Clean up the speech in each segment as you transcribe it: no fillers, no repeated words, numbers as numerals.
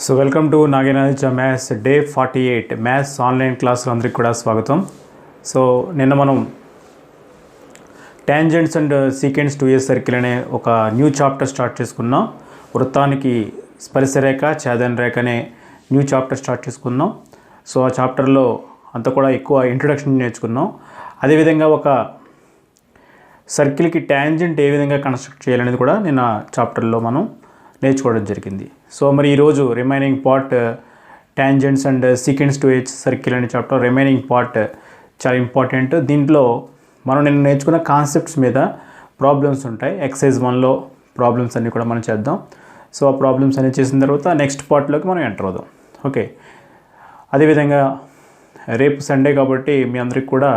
So welcome to Nagenath maths day 48 maths online క్లాసులు అందరికీ కూడా స్వాగతం. సో నిన్న మనం tangents and secants 2a circle అనే ఒక న్యూ చాప్టర్ స్టార్ట్ చేసుకున్నాం. వృత్తానికి స్పర్శరేఖ ఛేదన రేఖ అనే న్యూ చాప్టర్ స్టార్ట్ చేసుకున్నాం. సో ఆ చాప్టర్లో అంతా కూడా ఎక్కువ ఇంట్రొడక్షన్ నేర్చుకున్నాం. అదేవిధంగా ఒక సర్కిల్కి టాంజెంట్ ఏ విధంగా కన్స్ట్రక్ట్ చేయాలనేది కూడా నిన్న చాప్టర్లో మనం నేర్చుకోవడం జరిగింది. సో మరి ఈరోజు remaining part tangents and secants to H circle అనే చాప్టర్ రిమైనింగ్ పార్ట్ చాలా ఇంపార్టెంట్. దీంట్లో మనం నిన్న నేర్చుకున్న కాన్సెప్ట్స్ మీద ప్రాబ్లమ్స్ ఉంటాయి. ఎక్సైజ్ 1లో ప్రాబ్లమ్స్ అన్నీ కూడా మనం చేద్దాం. సో ఆ ప్రాబ్లమ్స్ అన్నీ చేసిన తర్వాత నెక్స్ట్ పార్ట్లోకి మనం ఎంటర్ అవుదాం. ఓకే, అదేవిధంగా రేపు సండే కాబట్టి మీ అందరికి కూడా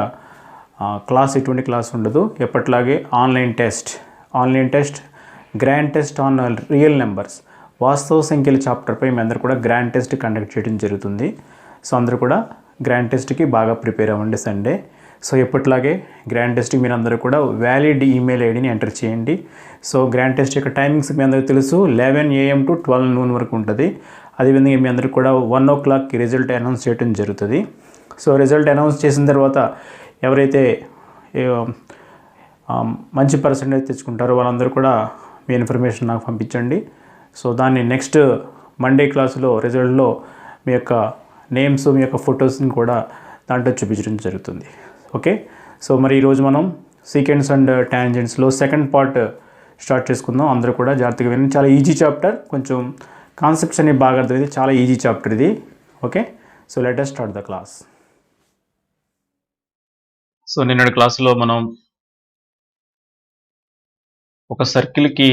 క్లాస్ ఎటువంటి క్లాస్ ఉండదు. ఎప్పట్లాగే online test grand test on real numbers వాస్తవ సంఖ్యల చాప్టర్పై మీ అందరూ కూడా గ్రాండ్ టెస్ట్ కండక్ట్ చేయడం జరుగుతుంది. సో అందరూ కూడా గ్రాండ్ టెస్ట్కి బాగా ప్రిపేర్ అవ్వండి సండే. సో ఎప్పట్లాగే గ్రాండ్ టెస్ట్కి మీరు అందరూ కూడా వ్యాలిడ్ ఈమెయిల్ ఐడిని ఎంటర్ చేయండి. సో గ్రాండ్ టెస్ట్ యొక్క టైమింగ్స్ మీ అందరికీ తెలుసు, 11 AM to 12 noon వరకు ఉంటుంది. అదేవిధంగా మీ అందరికీ కూడా 1 o'clockకి రిజల్ట్ అనౌన్స్ చేయడం జరుగుతుంది. సో రిజల్ట్ అనౌన్స్ చేసిన తర్వాత ఎవరైతే మంచి పర్సెంటేజ్ తెచ్చుకుంటారో వాళ్ళందరూ కూడా మీ ఇన్ఫర్మేషన్ నాకు పంపించండి. సో దాన్ని నెక్స్ట్ మండే క్లాసులో రిజల్ట్లో మీ యొక్క నేమ్స్ మీ యొక్క ఫొటోస్ని కూడా దాంట్లో చూపించడం జరుగుతుంది. ఓకే, సో మరి ఈరోజు మనం సీకెంట్స్ అండ్ టాంజెంట్స్లో సెకండ్ పార్ట్ స్టార్ట్ చేసుకుందాం. అందరూ కూడా జాగ్రత్తగా వినండి. చాలా ఈజీ చాప్టర్, కొంచెం కాన్సెప్ట్స్ అనేవి బాగా అర్థమైంది. చాలా ఈజీ చాప్టర్ ఇది. Okay, so let us start the class. So నిన్నటి క్లాసులో మనం ఒక సర్కిల్కి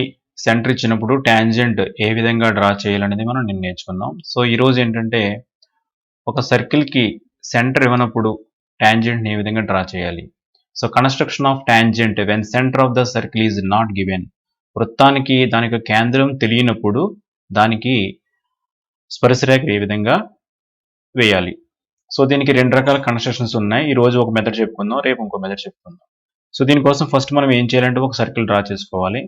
సెంటర్ ఇచ్చినప్పుడు టాంజెంట్ ఏ విధంగా డ్రా చేయాలనేది మనం నిన్న నేర్చుకున్నాం. సో ఈరోజు ఏంటంటే ఒక సర్కిల్కి సెంటర్ ఇవ్వనప్పుడు టాంజెంట్ని ఏ విధంగా డ్రా చేయాలి. So construction of tangent when centre of the circle is not given. వృత్తానికి దాని యొక్క కేంద్రం తెలియనప్పుడు దానికి స్పర్శరేఖ ఏ విధంగా వేయాలి. సో దీనికి 2 రకాల కన్స్ట్రక్షన్స్ ఉన్నాయి. ఈరోజు ఒక మెథడ్ చెప్పుకుందాం, రేపు ఇంకో మెథడ్ చెప్పుకుందాం. సో దీనికోసం ఫస్ట్ మనం ఏం చేయాలంటే ఒక సర్కిల్ డ్రా చేసుకోవాలి.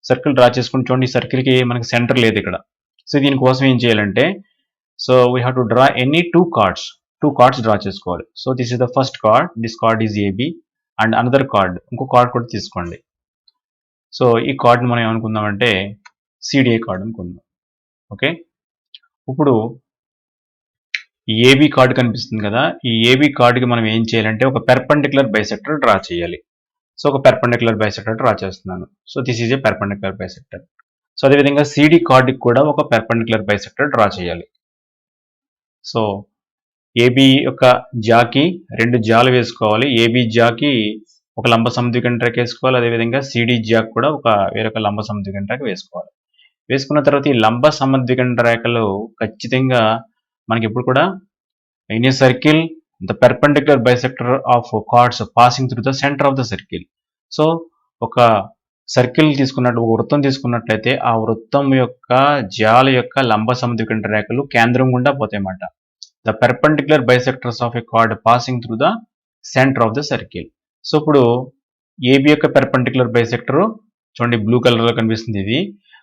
సర్కిల్ డ్రా చేసుకుని చూడండి, ఈ సర్కిల్కి మనకి సెంటర్ లేదు ఇక్కడ. సో దీనికోసం ఏం చేయాలంటే so we have to draw any two cards draw చేసుకోవాలి. So this is the first card, this card is AB and another card, ఇంకో కార్డ్ కూడా తీసుకోండి. సో ఈ కార్డ్ని మనం ఏమనుకుందామంటే సిడిఏ కార్డ్ అనుకుందాం. ఓకే, ఇప్పుడు ఏబి కార్డు కనిపిస్తుంది కదా, ఈ ఏబి కార్డుకి మనం ఏం చేయాలంటే ఒక పెర్పెండిక్యులర్ బైసెక్టర్ డ్రా చేయాలి. సో ఒక పెర్పెండిక్యులర్ బైసెక్టర్ డ్రా చేస్తున్నాను. So this is a perpendicular bisector. So అదేవిధంగా సిడి కార్డుకి కూడా ఒక పెర్పెండిక్యులర్ బైసెక్టర్ డ్రా చేయాలి. సో ఏబి యొక్క జాకి 2 జాలు వేసుకోవాలి. ఏబి జాకి ఒక లంబ సమద్విఖండ రేఖ వేసుకోవాలి. అదేవిధంగా సిడి జాక్ కూడా వేరొక లంబ సమద్విఖండ రేఖ వేసుకోవాలి. వేసుకున్న తర్వాత ఈ లంబ సమద్విఖండ రేఖలు ఖచ్చితంగా మనకి ఇప్పుడు కూడా in a circle the perpendicular bisector of cards passing through the centre of the circle. So ఒక సర్కిల్ ఒక వృత్తం తీసుకున్నట్లయితే ఆ వృత్తం యొక్క జాల యొక్క లంబ సమద్విఖండ రేఖలు కేంద్రం గుండా పోతాయన్నమాట. The perpendicular bisectors of a chord passing through the centre of the circle. So ఇప్పుడు ఏబి యొక్క పెర్పెండిక్యులర్ బైసెక్టర్ చూడండి బ్లూ కలర్లో కనిపిస్తుంది ఇది.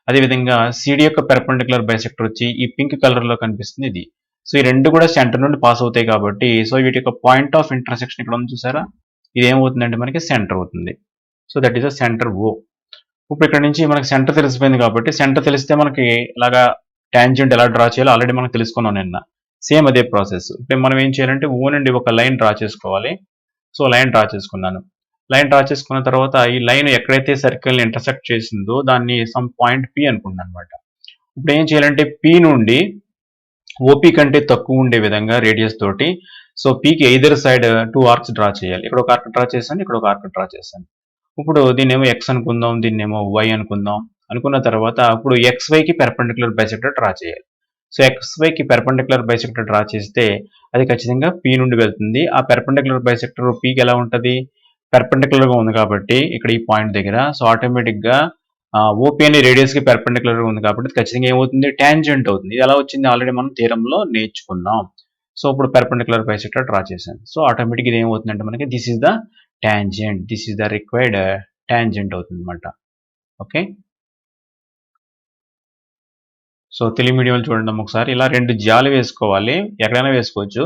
అదేవిధంగా సిడి యొక్క పెర్పెండిక్యులర్ బైసెక్టర్ వచ్చి ఈ పింక్ కలర్లో కనిపిస్తుంది ఇది. సో ఈ 2 కూడా సెంటర్ నుండి పాస్ అవుతాయి కాబట్టి సో వీటి యొక్క పాయింట్ ఆఫ్ ఇంటర్సెక్షన్ ఇక్కడ ఉంది చూసారా, ఇది ఏమవుతుందంటే మనకి సెంటర్ అవుతుంది. So that is the centre O. ఇప్పుడు ఇక్కడ నుంచి మనకి సెంటర్ తెలిసిపోయింది కాబట్టి సెంటర్ తెలిస్తే మనకి ఇలాగా టాంజెంట్ ఎలా డ్రా చేయాలో ఆల్రెడీ మనం తెలుసుకున్నాం నిన్న. సేమ్ అదే ప్రాసెస్. ఇప్పుడు మనం ఏం చేయాలంటే ఓ నుండి ఒక లైన్ డ్రా చేసుకోవాలి. సో లైన్ డ్రా చేసుకున్నాను. లైన్ డ్రా చేసుకున్న తర్వాత ఈ లైన్ ఎక్కడైతే సర్కిల్ని ఇంటర్సెక్ట్ చేసిందో దాన్ని సమ్ పాయింట్ పి అనుకున్నాను అనమాట. ఇప్పుడు ఏం చేయాలంటే పి నుండి ఓపీ కంటే తక్కువ ఉండే విధంగా రేడియస్ తోటి సో పీకి ఎయిదర్ సైడ్ 2 ఆర్క్స్ డ్రా చేయాలి. ఇక్కడ ఒక ఆర్క్ డ్రా చేశాను, ఇక్కడ ఒక ఆర్క్ డ్రా చేశాను. ఇప్పుడు దీన్నేమో ఎక్స్ అనుకుందాం, దీన్నేమో వై అనుకుందాం. అనుకున్న తర్వాత ఇప్పుడు ఎక్స్వైకి పెర్పెండిక్యులర్ బైసెక్టర్ డ్రా చేయాలి. సో ఎక్స్వైకి పెర్పెండిక్యులర్ బైసెక్టర్ డ్రా చేస్తే అది ఖచ్చితంగా పి నుండి వెళ్తుంది. ఆ పెర్పెండిక్యులర్ బైసెక్టర్ పీకి ఎలా ఉంటుంది, పెర్పెండిక్యులర్గా ఉంది కాబట్టి ఇక్కడ ఈ పాయింట్ దగ్గర సో ఆటోమేటిక్గా ఓపీ అనే రేడియస్కి పెర్పెండిక్యులర్గా ఉంది కాబట్టి ఖచ్చితంగా ఏమవుతుంది, టాంజెంట్ అవుతుంది. ఇది ఎలా వచ్చింది ఆల్రెడీ మనం థియరంలో నేర్చుకున్నాం. సో ఇప్పుడు పెర్పెండిక్యులర్ బైసెక్టర్ డ్రా చేశాను. సో ఆటోమేటిక్ ఇది ఏమవుతుందంటే మనకి this is the tangent, this is the required tangent అవుతుంది అనమాట. ఓకే, సో తెలుగు మీడియంలో చూడండి ఒకసారి ఇలా 2 జాలు వేసుకోవాలి. ఎక్కడైనా వేసుకోవచ్చు.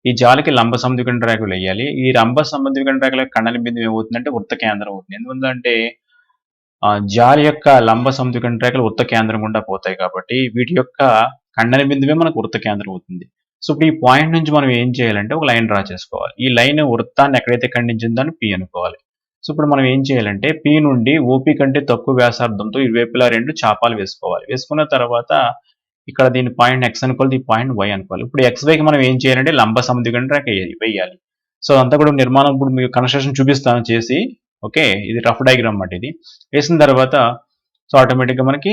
ఈ జాలకి లంబ సమద్విఖండ రేఖలు వేయాలి. ఈ లంబ సమద్విఖండ రేఖల ఖండన బిందువు ఏమవుతుందంటే వృత్త కేంద్రం అవుతుంది. ఎందుకంటే జాలి యొక్క లంబ సమద్విఖండ రేఖలు వృత్త కేంద్రం గుండా పోతాయి కాబట్టి వీటి యొక్క ఖండన బిందువే మనకు వృత్త కేంద్రం అవుతుంది. సో ఇప్పుడు ఈ పాయింట్ నుంచి మనం ఏం చేయాలంటే ఒక లైన్ డ్రా చేసుకోవాలి. ఈ లైన్ వృత్తాన్ని ఎక్కడైతే ఖండించిందో అని P అనుకోవాలి. సో ఇప్పుడు మనం ఏం చేయాలంటే P నుండి OP కంటే తక్కువ వ్యాసార్థంతో ఇరువైపులా 2 చాపాలు వేసుకోవాలి. వేసుకున్న తర్వాత ఇక్కడ దీని పాయింట్ X అనుకోవాలి, ఈ పాయింట్ Y అనుకోవాలి. ఇప్పుడు XYకి మనం ఏం చేయాలంటే లంబ సమద్విఖండ రేఖ వేయాలి. సో అంతా కూడా నిర్మాణం ఇప్పుడు మీకు కన్స్ట్రక్షన్ చూపిస్తాను చేసి. ఓకే, ఇది రఫ్ డయాగ్రామ్ అన్నమాట. ఇది వేసిన తర్వాత సో ఆటోమేటిక్గా మనకి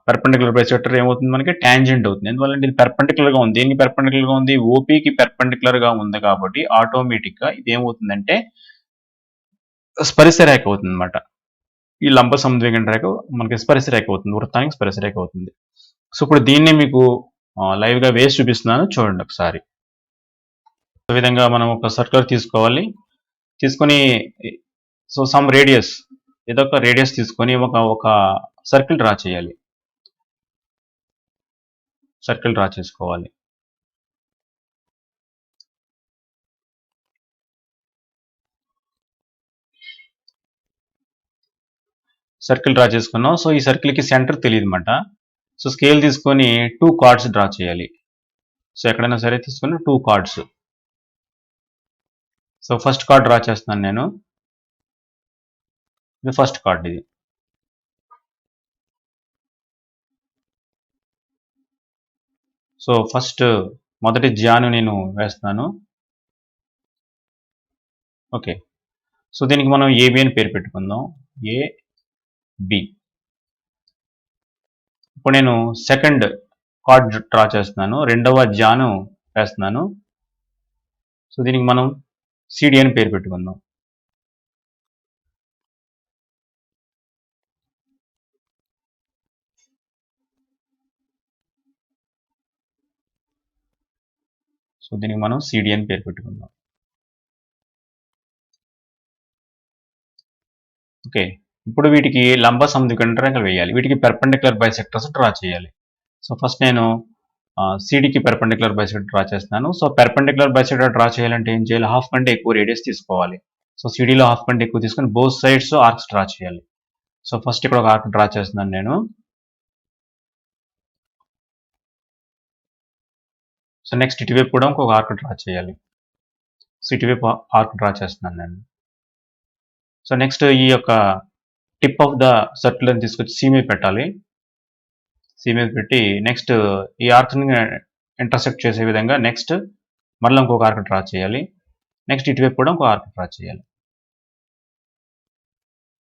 పెర్పెండిక్యులర్ బైసెక్టర్ ఏమవుతుంది, మనకి ట్యాంజెంట్ అవుతుంది. ఎందువల్ల ఇది పెర్పెండిక్యులర్ గా ఉంది. దేనికి పెర్పెండిక్యులర్ గా ఉంది? ఓపీకి పెర్పెండిక్యులర్ గా ఉంది కాబట్టి ఆటోమేటిక్ గా ఇది ఏమవుతుందంటే స్పర్శ రేఖ అవుతుంది అనమాట. ఈ లంబ సమద్విఖండ రేఖ మనకి స్పర్శ రేఖ అవుతుంది, వృత్తానికి స్పర్శ రేఖ అవుతుంది. సో ఇప్పుడు దీన్ని మీకు లైవ్ గా వేసి చూపిస్తున్నాను, చూడండి ఒకసారి. ఈ విధంగా మనం ఒక సర్క్యులర్ తీసుకోవాలి. తీసుకొని సో సమ్ రేడియస్, ఏదో ఒక రేడియస్ తీసుకొని ఒక సర్కిల్ డ్రా చేయాలి. సర్కిల్ డ్రా చేసుకోవాలి. సర్కిల్ డ్రా చేసుకున్నాం. సో ఈ సర్కిల్కి సెంటర్ తెలియదు అనమాట. సో స్కేల్ తీసుకొని 2 కార్డ్స్ డ్రా చేయాలి. సో ఎక్కడైనా సరే తీసుకొని 2 cards. So first card draw చేస్తున్నాను నేను. ఇది ఫస్ట్ కార్డ్. ఇది సో ఫస్ట్ మొదటి జాను నేను వేస్తున్నాను. ఓకే, సో దీనికి మనం ఏబి అని పేరు పెట్టుకుందాం. ఏబి. ఇప్పుడు నేను సెకండ్ కార్డ్ డ్రా చేస్తున్నాను. రెండవ జాను వేస్తున్నాను. సో దీనికి మనం సిడి అని పేరు పెట్టుకుందాం. సో దీనికి మనం సిడి అని పేరు పెట్టుకుందాం. ఓకే, ఇప్పుడు వీటికి లంబ సమద్విఖండ రేఖలు వేయాలి. వీటికి పెర్పెండిక్యులర్ బైసెక్టర్స్ డ్రా చేయాలి. సో ఫస్ట్ నేను సిడికి పెర్పెండిక్యులర్ బైసెక్టర్ డ్రా చేస్తున్నాను. సో పెర్పెండిక్యులర్ బైసెక్టర్ డ్రా చేయాలంటే ఏం చేయాలి? హాఫ్ కంటే ఎక్కువ రేడియస్ తీసుకోవాలి. సో సిడిలో హాఫ్ కంటే ఎక్కువ తీసుకొని బోత్ సైడ్స్ ఆర్క్స్ డ్రా చేయాలి. సో ఫస్ట్ ఇక్కడ ఒక ఆర్క్ డ్రా చేస్తున్నాను నేను. సో నెక్స్ట్ ఇటువైపు కూడా ఇంకొక ఆర్క్ డ్రా చేయాలి. సో ఇటువైపు ఆర్క్ డ్రా చేస్తున్నాను నేను. సో నెక్స్ట్ ఈ యొక్క టిప్ ఆఫ్ ద సర్కిల్ తీసుకొచ్చి సి మీద పెట్టాలి. సి మీద పెట్టి నెక్స్ట్ ఈ ఆర్క్ని ఇంటర్సెక్ట్ చేసే విధంగా నెక్స్ట్ మళ్ళీ ఇంకొక ఆర్క్ డ్రా చేయాలి. నెక్స్ట్ ఇటువైపు కూడా ఇంకో ఆర్క్ డ్రా చేయాలి.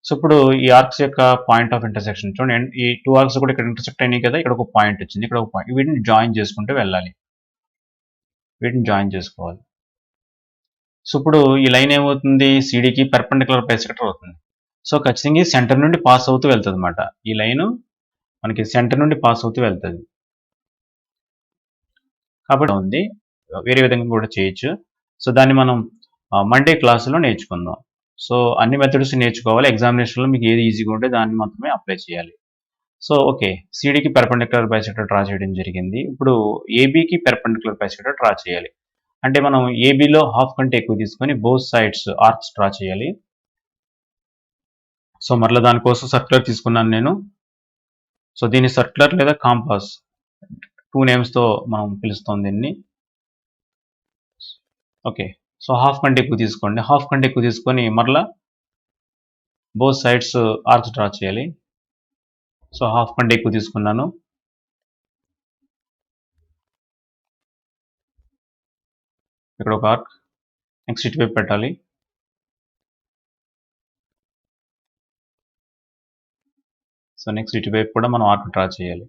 సో ఇప్పుడు ఈ ఆర్క్స్ యొక్క పాయింట్ ఆఫ్ ఇంటర్సెక్షన్ చూడండి. ఈ 2 ఆర్క్స్ కూడా ఇక్కడ ఇంటర్సెక్ట్ అయినాయి కదా, ఇక్కడ ఒక పాయింట్ వచ్చింది, ఇక్కడ ఒక పాయింట్. వీటిని జాయిన్ చేసుకుంటూ వెళ్ళాలి. వీటిని జాయిన్ చేసుకోవాలి. సో ఇప్పుడు ఈ లైన్ ఏమవుతుంది? సిడికి పెర్పెండిక్యులర్ బైసెక్టర్ అవుతుంది. సో ఖచ్చితంగా సెంటర్ నుండి పాస్ అవుతూ వెళ్తుంది అనమాట. ఈ లైన్ మనకి సెంటర్ నుండి పాస్ అవుతూ వెళ్తుంది కాబట్టి ఉంది. వేరే విధంగా కూడా చేయొచ్చు. సో దాన్ని మనం మండే క్లాసులో నేర్చుకుందాం. సో అన్ని మెథడ్స్ నేర్చుకోవాలి. ఎగ్జామినేషన్లో మీకు ఏది ఈజీగా ఉంటే దాన్ని మాత్రమే అప్లై చేయాలి. సో ఓకే, సిడికి పెర్పెండిక్యులర్ బైసెక్టర్ డ్రా చేయడం జరిగింది. ఇప్పుడు ఏబికి పెర్పెండిక్యులర్ బైసెక్టర్ డ్రా చేయాలి. అంటే మనం ఏబిలో హాఫ్ కంటే ఎక్కువ తీసుకొని బోత్ సైడ్స్ ఆర్క్స్ డ్రా చేయాలి. సో మరలా దానికోసం సర్క్యులర్ తీసుకున్నాను నేను. సో దీన్ని సర్క్యులర్ లేదా కాంపాస్ 2 నేమ్స్తో మనం పిలుస్తాం దీన్ని. ఓకే, సో హాఫ్ కంటే ఎక్కువ తీసుకోండి. హాఫ్ కంటే ఎక్కువ తీసుకొని మరలా బోత్ సైడ్స్ ఆర్క్స్ డ్రా చేయాలి. సో హాఫ్ కంటే ఎక్కువ తీసుకున్నాను. ఇక్కడ ఒక ఆర్క్. నెక్స్ట్ ఇటువైపు పెట్టాలి. సో నెక్స్ట్ ఇటువైపు కూడా మనం ఆర్క్ డ్రా చేయాలి.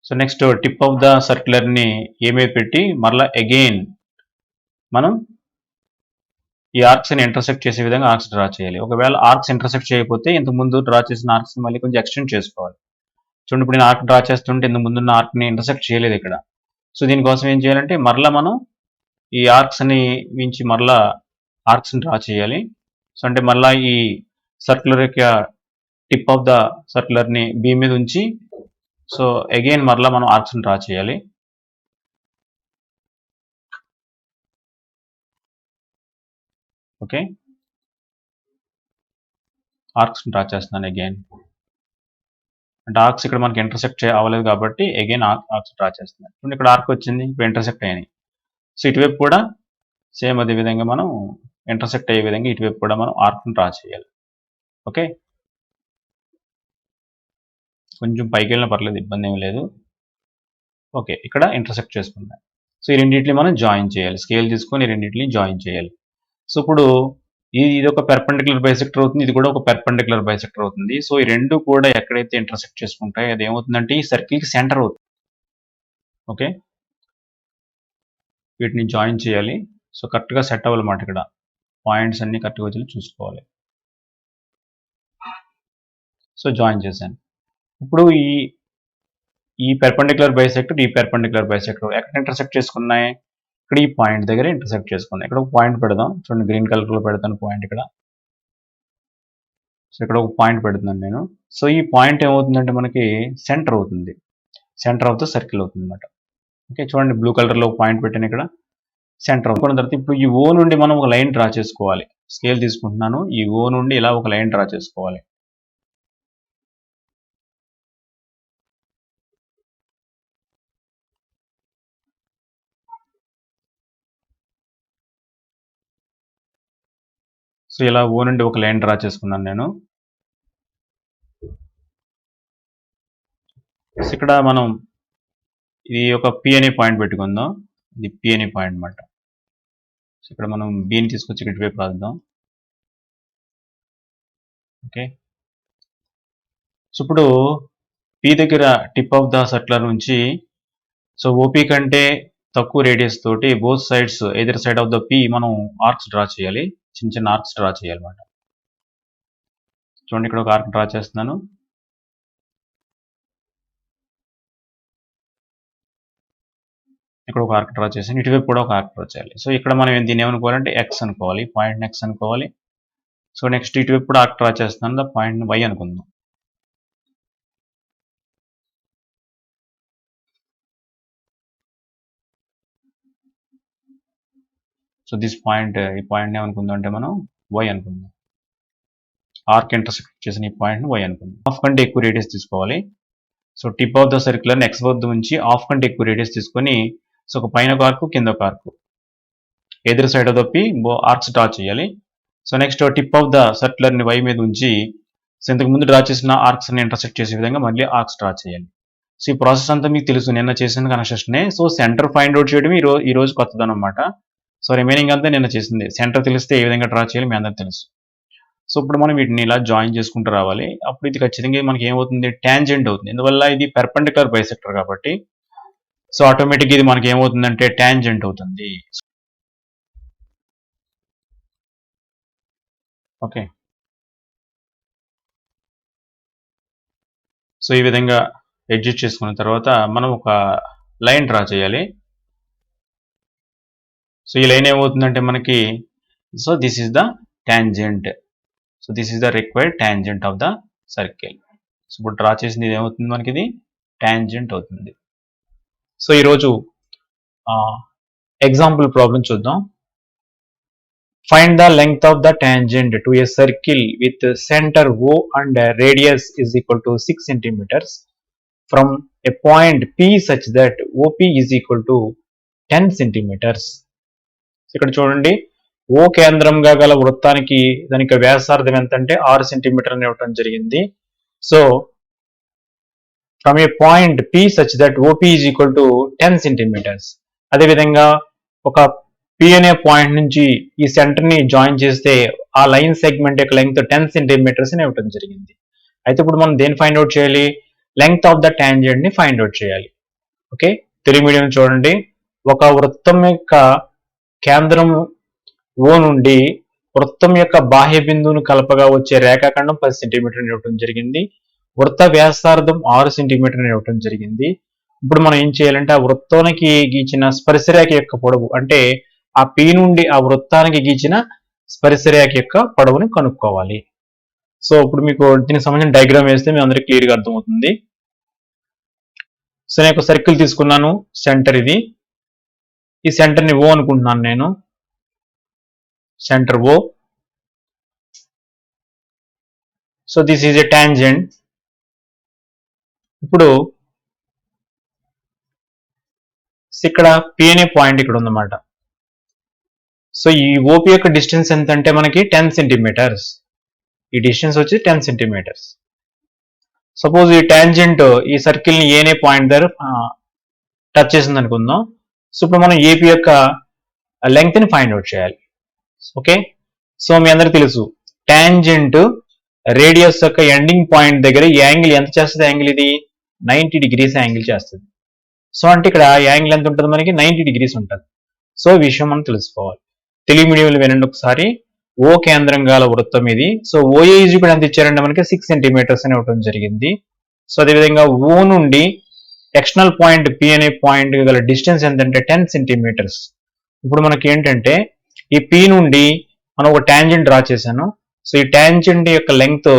So next tip of the సర్క్యులర్ని ఏ మీద పెట్టి మరలా అగైన్ మనం ఈ ఆర్క్స్ని ఇంటర్సెక్ట్ చేసే విధంగా ఆర్క్స్ డ్రా చేయాలి. ఒకవేళ ఆర్క్స్ ఇంటర్సెక్ట్ చేయకపోతే ఇంతకు ముందు డ్రా చేసిన ఆర్క్స్ని మళ్ళీ కొంచెం ఎక్స్టెండ్ చేసుకోవాలి. చూడండి, ఇప్పుడు నేను ఆర్క్ డ్రా చేస్తుంటే ఇంతకు ముందున్న ఆర్క్ని ఇంటర్సెక్ట్ చేయలేదు ఇక్కడ. సో దీనికోసం ఏం చేయాలంటే మరలా మనం ఈ ఆర్క్స్ని మించి మరలా ఆర్క్స్ని డ్రా చేయాలి. సో అంటే మళ్ళీ ఈ సర్క్యులర్ యొక్క టిప్ ఆఫ్ ద సర్క్యులర్ని బీ మీద ఉంచి సో అగైన్ మరలా మనం ఆర్క్స్ని డ్రా చేయాలి. ఓకే, ఆర్క్స్ని డ్రా చేస్తున్నాను అగైన్. అంటే ఆర్క్స్ ఇక్కడ మనకి ఇంటర్సెక్ట్ అవ్వలేదు కాబట్టి అగైన్ ఆర్క్స్ డ్రా చేస్తున్నాను. ఇప్పుడు ఇక్కడ ఆర్క్ వచ్చింది, ఇప్పుడు ఇంటర్సెక్ట్ అయినాయి. సో ఇటువైపు కూడా సేమ్ అదే విధంగా మనం ఇంటర్సెక్ట్ అయ్యే విధంగా ఇటువైపు కూడా మనం ఆర్క్ని డ్రా చేయాలి. ఓకే, కొంచెం పైకి వెళ్ళినా పర్లేదు, ఇబ్బంది ఏం లేదు. ఓకే, ఇక్కడ ఇంటర్సెక్ట్ చేసుకుందాం. సో ఈ రెండింటిని మనం జాయిన్ చేయాలి, స్కేల్ తీసుకొని రెండింటిని జాయిన్ చేయాలి. సో ఇప్పుడు ఇది ఒక పెర్పెండిక్యులర్ బైసెక్టర్ అవుతుంది, ఇది కూడా ఒక పెర్పెండిక్యులర్ బైసెక్టర్ అవుతుంది. సో ఈ రెండు కూడా ఎక్కడైతే ఇంటర్సెక్ట్ చేసుకుంటాయో అది ఏమవుతుందంటే ఈ సర్కిల్కి సెంటర్ అవుతుంది. ఓకే, వీటిని జాయిన్ చేయాలి. సో కరెక్ట్గా సెట్ అవ్వాలన్నమాట. ఇక్కడ పాయింట్స్ అన్ని కరెక్ట్గా వచ్చి చూసుకోవాలి. సో జాయిన్ చేశాను. ఇప్పుడు ఈ పెర్పెండిక్యులర్ బైసెక్టర్ ఈ పెర్పెండిక్యులర్ బైసెక్టర్ ఎక్కడ ఇంటర్సెక్ట్ చేసుకున్నాయి? ఇక్కడ ఈ పాయింట్ దగ్గర ఇంటర్సెక్ట్ చేసుకున్నాయి. ఇక్కడ ఒక పాయింట్ పెడదాం, చూడండి గ్రీన్ కలర్లో పెడతాను పాయింట్ ఇక్కడ. సో ఇక్కడ ఒక పాయింట్ పెడుతున్నాను నేను. సో ఈ పాయింట్ ఏమవుతుందంటే మనకి సెంటర్ అవుతుంది, సెంటర్ ఆఫ్ ద సర్కిల్ అవుతుంది అనమాట. ఓకే, చూడండి బ్లూ కలర్లో ఒక పాయింట్ పెట్టాను ఇక్కడ, సెంటర్ అనుకున్న తర్వాత ఇప్పుడు ఈ ఓ నుండి మనం ఒక లైన్ డ్రా చేసుకోవాలి. స్కేల్ తీసుకుంటున్నాను, ఈ ఓ నుండి ఇలా ఒక లైన్ డ్రా చేసుకోవాలి. సో ఇలా ఓ నుండి ఒక లైన్ డ్రా చేసుకున్నాను నేను. ఇక్కడ మనం ఇది ఒక పి అనే పాయింట్ పెట్టుకుందాం, ఇది పి అనే పాయింట్ అనమాట. సో ఇక్కడ మనం బిని తీసుకొచ్చి ఇటువైపు రాద్దాం. ఓకే, సో ఇప్పుడు పి దగ్గర టిప్ ఆఫ్ ద సర్క్యులర్ నుంచి సో ఓపీ కంటే తక్కువ రేడియస్ తోటి both sides either side of the P మనం ఆర్క్స్ డ్రా చేయాలి, చిన్న చిన్న ఆర్క్స్ డ్రా చేయాలన్నమాట. చూడండి ఇక్కడ ఒక ఆర్క్ డ్రా చేస్తున్నాను. ఇక్కడ ఒక ఆర్క్ డ్రా చేసాను, ఇటువైపు కూడా ఒక ఆర్క్ డ్రా చేయాలి. సో ఇక్కడ మనం దీన్ని ఏమనుకోవాలంటే ఎక్స్ అనుకోవాలి, పాయింట్ ఎక్స్ అనుకోవాలి. సో నెక్స్ట్ ఇటువైపు కూడా ఆర్క్ డ్రా చేస్తున్నాను, ద పాయింట్ వై అనుకుందాం. సో దిస్ పాయింట్, ఈ పాయింట్ ఏమనుకుందాం అంటే మనం వై అనుకుందాం. ఆర్క్ ఇంటర్సెక్ట్ చేసిన ఈ పాయింట్ వై అనుకుందాం. హాఫ్ కంటే ఎక్కువ రేడియస్ తీసుకోవాలి. So tip of the circular X వద్ద ఉంచి హాఫ్ కంటే ఎక్కువ రేడియస్ తీసుకొని సో ఒక పైన ఒక ఆర్క్ కింద ఒక ఆర్క్ ఎదురు side of the P arcs draw చేయాలి. So next tip of the సర్క్యులర్ని వై మీద ఉంచి సో ఇంతకు ముందు డ్రా చేసిన ఆర్క్స్ని ఇంటర్సెక్ట్ చేసే విధంగా మళ్ళీ ఆర్క్స్ డ్రా చేయాలి. సో ఈ ప్రాసెస్ అంతా మీకు తెలుసు, నిన్న చేసిన కన్స్ట్రక్షనే. సో సెంటర్ ఫైండ్ అవుట్ చేయడం ఈ రోజు కొత్తదనం అనమాట. సో రిమైనింగ్ అంతా నిన్న చేసింది. సెంటర్ తెలిస్తే ఏ విధంగా డ్రా చేయాలి మీ అందరికి తెలుసు. సో ఇప్పుడు మనం వీటిని ఇలా జాయిన్ చేసుకుంటూ రావాలి. అప్పుడు ఇది ఖచ్చితంగా మనకి ఏమవుతుంది, ట్యాంజెంట్ అవుతుంది. ఎందువల్ల ఇది పెర్పెండిక్యులర్ బైసెక్టర్ కాబట్టి సో ఆటోమేటిక్గా ఇది మనకి ఏమవుతుందంటే ట్యాంజెంట్ అవుతుంది. ఓకే, సో ఈ విధంగా అడ్జస్ట్ చేసుకున్న తర్వాత మనం ఒక లైన్ డ్రా చేయాలి. సో ఈ లైన్ ఏమవుతుందంటే మనకి so this is the tangent. So this is the required tangent of the circle. So ఇప్పుడు డ్రా చేసింది ఇది ఏమవుతుంది, మనకి ఇది ట్యాంజెంట్ అవుతుంది. సో ఈరోజు ఎగ్జాంపుల్ ప్రాబ్లం చూద్దాం. Find the length of the tangent to a circle with center O and radius is equal to 6 centimeters from a point P such that OP is equal to 10 centimeters. ఇక్కడ చూడండి, O కేంద్రంగా గల వృత్తానికి దానికి వ్యాసార్థం ఎంత అంటే 6 centimetre అని ఇవ్వడం జరిగింది. So from A point P such that OP is equal to 10 centimeters. అదేవిధంగా ఒక పి అనే పాయింట్ నుంచి ఈ సెంటర్ ని జాయిన్ చేస్తే ఆ లైన్ సెగ్మెంట్ యొక్క లెంగ్త్ 10 సెంటీమీటర్స్ అని ఇవ్వడం జరిగింది. అయితే ఇప్పుడు మనం దేని ఫైండ్ అవుట్ చేయాలి, లెంగ్త్ ఆఫ్ ద ట్యాంజెంట్ ని ఫైండ్ అవుట్ చేయాలి. ఓకే, తెలుగు మీడియం చూడండి. ఒక వృత్తం యొక్క కేంద్రం ఓ నుండి వృత్తం యొక్క బాహ్య బిందువును కలపగా వచ్చే రేఖాఖండం 10 సెంటీమీటర్ ఇవ్వడం జరిగింది. వృత్త వ్యాసార్థం 6 సెంటీమీటర్ ఇవ్వడం జరిగింది. ఇప్పుడు మనం ఏం చేయాలంటే ఆ వృత్తానికి గీచిన స్పర్శరేఖ యొక్క పొడవు అంటే ఆ పి నుండి ఆ వృత్తానికి గీచిన స్పర్శరేఖ యొక్క పొడవుని కనుక్కోవాలి. సో ఇప్పుడు మీకు దీనికి సంబంధించిన డయాగ్రామ్ వేస్తే మీ అందరికి క్లియర్గా అర్థమవుతుంది. సో నేను ఒక సర్కిల్ తీసుకున్నాను, సెంటర్ ఇది. ఈ సెంటర్ని ఓ అనుకుంటున్నాను నేను, center O. So this is a tangent. ఇప్పుడు ఇక్కడ పి అనే పాయింట్ ఇక్కడ ఉందన్నమాట. సో ఈ ఓపి యొక్క డిస్టెన్స్ ఎంత అంటే మనకి 10 సెంటీమీటర్స్. ఈ డిస్టెన్స్ వచ్చి 10 సెంటీమీటర్స్. సపోజ్ ఈ టాంజెంట్ ఈ సర్కిల్ ని ఏనే పాయింట్ దగ్గర టచ్ చేసింది అనుకుందాం. సో ఇప్పుడు మనం ఏపీ యొక్క లెంగ్త్ ని ఫైండ్ అవుట్ చేయాలి. ఓకే, సో మీ అందరికి తెలుసు టాంజెంట్ రేడియస్ యొక్క ఎండింగ్ పాయింట్ దగ్గర యాంగిల్ ఎంత చేస్తుంది? యాంగిల్ ఇది 90 డిగ్రీస్ యాంగిల్ చేస్తుంది. సో అంటే ఇక్కడ యాంగిల్ ఎంత ఉంటుంది మనకి? 90 డిగ్రీస్ ఉంటుంది. సో ఈ విషయం మనం తెలుసుకోవాలి. తెలుగు మీడియంలో వినండి ఒకసారి. ఓ కేంద్రం గల వృత్తం ఇది. సో ఓఏ ఈజ్ కూడా ఎంత ఇచ్చారంటే మనకి 6 సెంటీమీటర్స్ అని ఇవ్వడం జరిగింది. సో అదేవిధంగా ఓ నుండి ఎక్స్టర్నల్ పాయింట్ పి అనే పాయింట్ గల డిస్టెన్స్ ఎంతంటే 10 సెంటీమీటర్స్. ఇప్పుడు మనకి ఏంటంటే ఈ పి నుండి మనం ఒక టాంజెంట్ డ్రా చేశాను. సో ఈ టాంజెంట్ యొక్క లెంగ్త్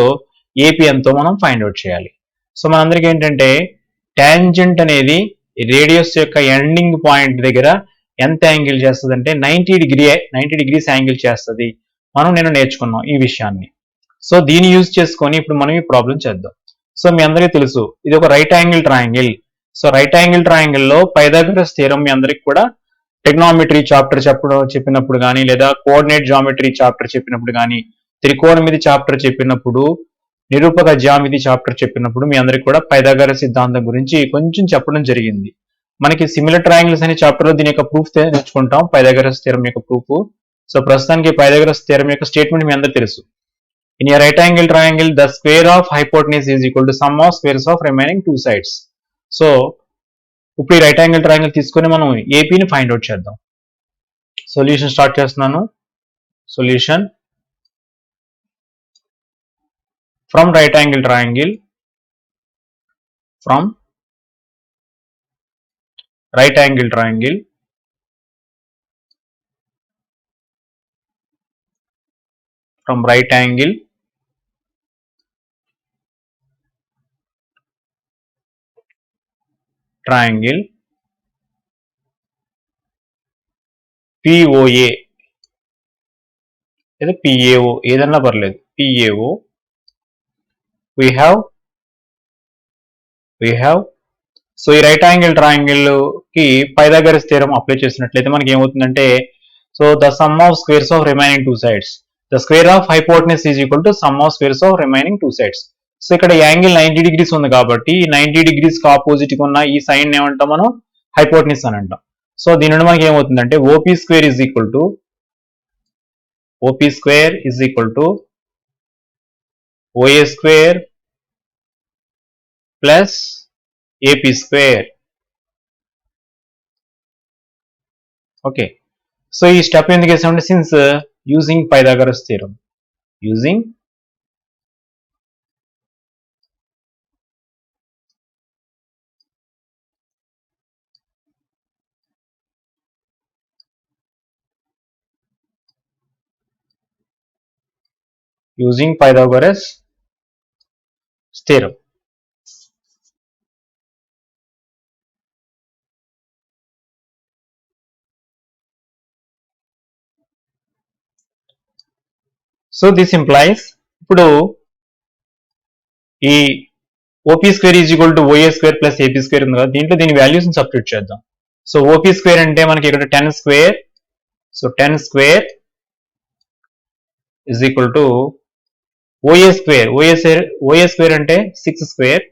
ఏపీ ఎంతో మనం ఫైండ్ అవుట్ చేయాలి. సో మనందరికీ ఏంటంటే టాంజెంట్ అనేది రేడియస్ యొక్క ఎండింగ్ పాయింట్ దగ్గర ఎంత యాంగిల్ చేస్తుంది అంటే 90 డిగ్రీస్ యాంగిల్ చేస్తుంది. నేను నేర్చుకున్నాం ఈ విషయాన్ని. సో దీన్ని యూజ్ చేసుకొని ఇప్పుడు మనం ఈ ప్రాబ్లం చేద్దాం. సో మీ అందరికీ తెలుసు ఇది ఒక right angle triangle. So right angle triangle లో పైథాగరస్ థియరం మీ అందరికి కూడా ట్రిగ్నోమెట్రీ చాప్టర్ చెప్పినప్పుడు కానీ, లేదా కోఆర్డినేట్ జామెట్రీ చాప్టర్ చెప్పినప్పుడు కానీ, త్రికోణమితి చాప్టర్ చెప్పినప్పుడు, నిరూపక జ్యామితి చాప్టర్ చెప్పినప్పుడు మీ అందరికి కూడా పైథాగరస్ సిద్ధాంతం గురించి కొంచెం చెప్పడం జరిగింది. మనకి సిమిలర్ ట్రయాంగిల్స్ అనే చాప్టర్ లో దీని యొక్క ప్రూఫ్ నేర్చుకుంటాం, పైథాగరస్ థియరం యొక్క ప్రూఫ్. సో ప్రస్తుతానికి పైథాగరస్ థియరం యొక్క స్టేట్మెంట్ మీ అందరికి తెలుసు. In a right angle triangle the square of hypotenuse is equal to sum of squares of remaining two sides. So ఇప్పుడు ఈ రైట్ యాంగిల్ ట్రయాంగిల్ తీసుకొని మనం ఏపీని ఫైండ్ అవుట్ చేద్దాం. సొల్యూషన్ స్టార్ట్ చేస్తున్నాను. Solution from right angle triangle, from right angle triangle, from right angle triangle POA లేదా PAO ఏదన్నా పర్లేదు, PAO we have సో ఈ రైట్ యాంగిల్ ట్రయాంగిల్ కి పైథాగరస్ థియరం అప్లై చేసినట్లయితే మనకి ఏమవుతుందంటే, so the sum of squares of remaining two sides, the square of hypotenuse is equal to sum of squares of remaining two sides. So ఇక్కడ angle 90 degrees ఉంది కాబట్టి 90 degrees కి opposite గా ఉన్న ఈ సైన్ ఏమంటాం మనం? హైపోటెన్యూస్ అని అంటాం. సో దీని నుండి మనకి ఏమవుతుందంటే OP square is equal to OA square plus AP square. Okay, so ఈ స్టెప్ ఎందుకు వేసామంటే since using Pythagoras theorem, using Pythagoras theorem. So this implies, ఇప్పుడు ఈ OP square is equal to OA square plus AP square ఉంది కదా, దీంట్లో దీని values substitute చేద్దాం. సో ఓపీ స్క్వేర్ అంటే మనకి ఇక్కడ 10 square, so 10 square is equal to OA square అంటే 6 square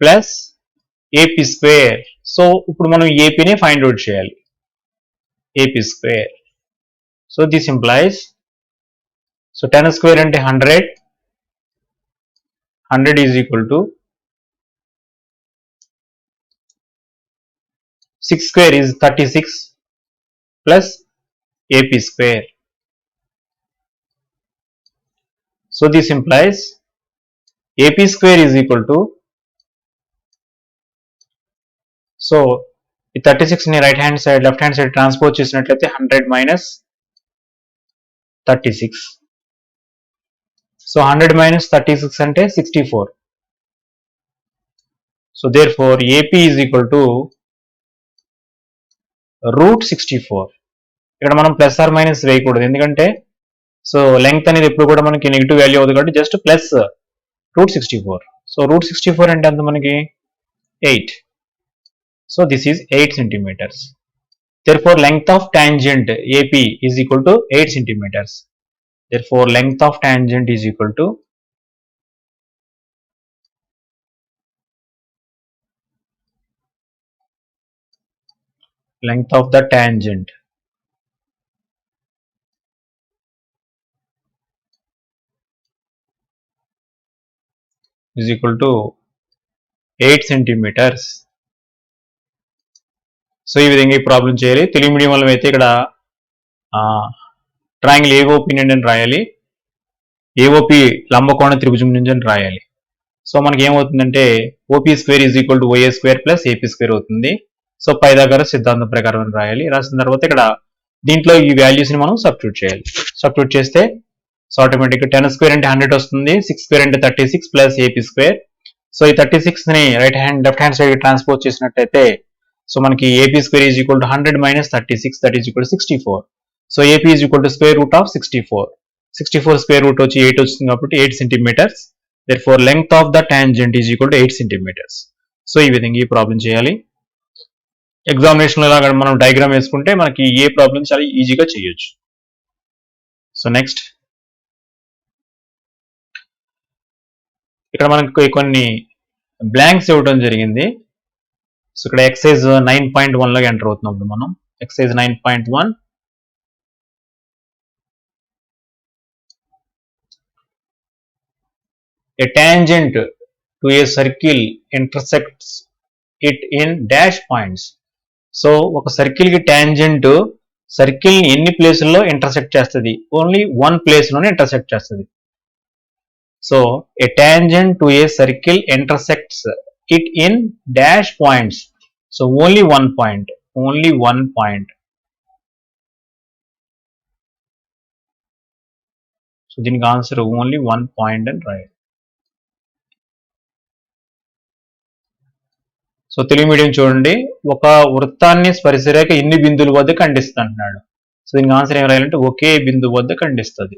plus AP square. So ఇప్పుడు మనం ఏపీని ఫైండ్ అవుట్ చేయాలి, AP square. So this implies, so 10 square అంటే 100 is equal to 6 square is 36 plus AP square. So this implies AP square is equal to so ఈ 36 ని right hand side left hand side transpose చేసినట్లయితే 100 minus 36. So 100 minus 36 అంటే 64. So therefore AP is equal to √64. ఇక్కడ మనం plus are minus వేయకూడదు, ఎందుకంటే so length అనేది ఎప్పుడు కూడా మనకి నెగిటివ్ వాల్యూ అవుతుంది కాబట్టి జస్ట్ ప్లస్ √64. సో √64 అంటే ఎంత మనకి 8. So this is 8 centimeters. Therefore length of tangent AP is equal to 8 centimeters. Therefore length of tangent is equal to length of the tangent is equal to 8 centimeters. So ఈ విధంగా ఈ problem చేయాలి. Telugu medium వల్ల అయితే ఇక్కడ triangle AOP నుండి అని రాయాలి, ఏఓపి లంబకోణ త్రిభుజం నుంచి అని రాయాలి. సో మనకి ఏమవుతుందంటే OP square is equal to OA square plus AP square అవుతుంది. సో పైథాగరస్ సిద్ధాంతం ప్రకారం అని రాయాలి. రాసిన తర్వాత ఇక్కడ దీంట్లో ఈ వాల్యూస్ ని మనం సబ్స్టిట్యూట్ చేయాలి. సబ్స్టిట్యూట్ చేస్తే సో ఆటోమేటిక్ 10 స్క్వేర్ అంటే 100 వస్తుంది, 6 స్క్వేర్ అంటే 36 ప్లస్ ఏపీ స్క్వేర్. సో ఈ 36 ని లెఫ్ట్ హ్యాండ్ సైడ్ ట్రాన్స్పోజ్ చేసినట్టయితే సో మనకి AP square is equal to 100 minus 36, that is equal to 64. So AP is equal to square root of 64. 64 square root వచ్చి 8 వస్తుంది కాబట్టి 8 centimeters. Therefore length of the tangent is equal to 8 centimeters. So ఈ విధంగా ఈ problem చేయాలి. Examination లో లాగా మనం డయాగ్రామ్ వేసుకుంటే మనకి ఏ ప్రాబ్లం చాలా ఈజీగా చేయొచ్చు. సో నెక్స్ట్ ఇక్కడ మనకి కొన్ని బ్లాంక్స్ ఇవ్వడం జరిగింది. సో ఇక్కడ ఎక్సైజ్ 9.1 లోకి ఎంటర్ అవుతున్నప్పుడు మనం excise 9.1 a tangent to a circle intersects it in dash points. So ఒక సర్కిల్ కి టాంజెంట్ సర్కిల్ ని ఎన్ని ప్లేసుల్లో ఇంటర్సెక్ట్ చేస్తుంది? ఓన్లీ వన్ ప్లేస్ లోనే ఇంటర్సెక్ట్ చేస్తుంది. So A tangent to a circle intersects it in dash points. So only one point, only one point. So దీనికి answer only one point అని రాయాలి. సో తెలుగు మీడియం చూడండి, ఒక వృత్తాన్ని స్పర్శరేఖ ఎన్ని బిందువుల వద్ద ఖండిస్తుంది అంటున్నాడు. సో దీనికి ఆన్సర్ ఏం రాయాలంటే ఒకే బిందువు వద్ద ఖండిస్తుంది.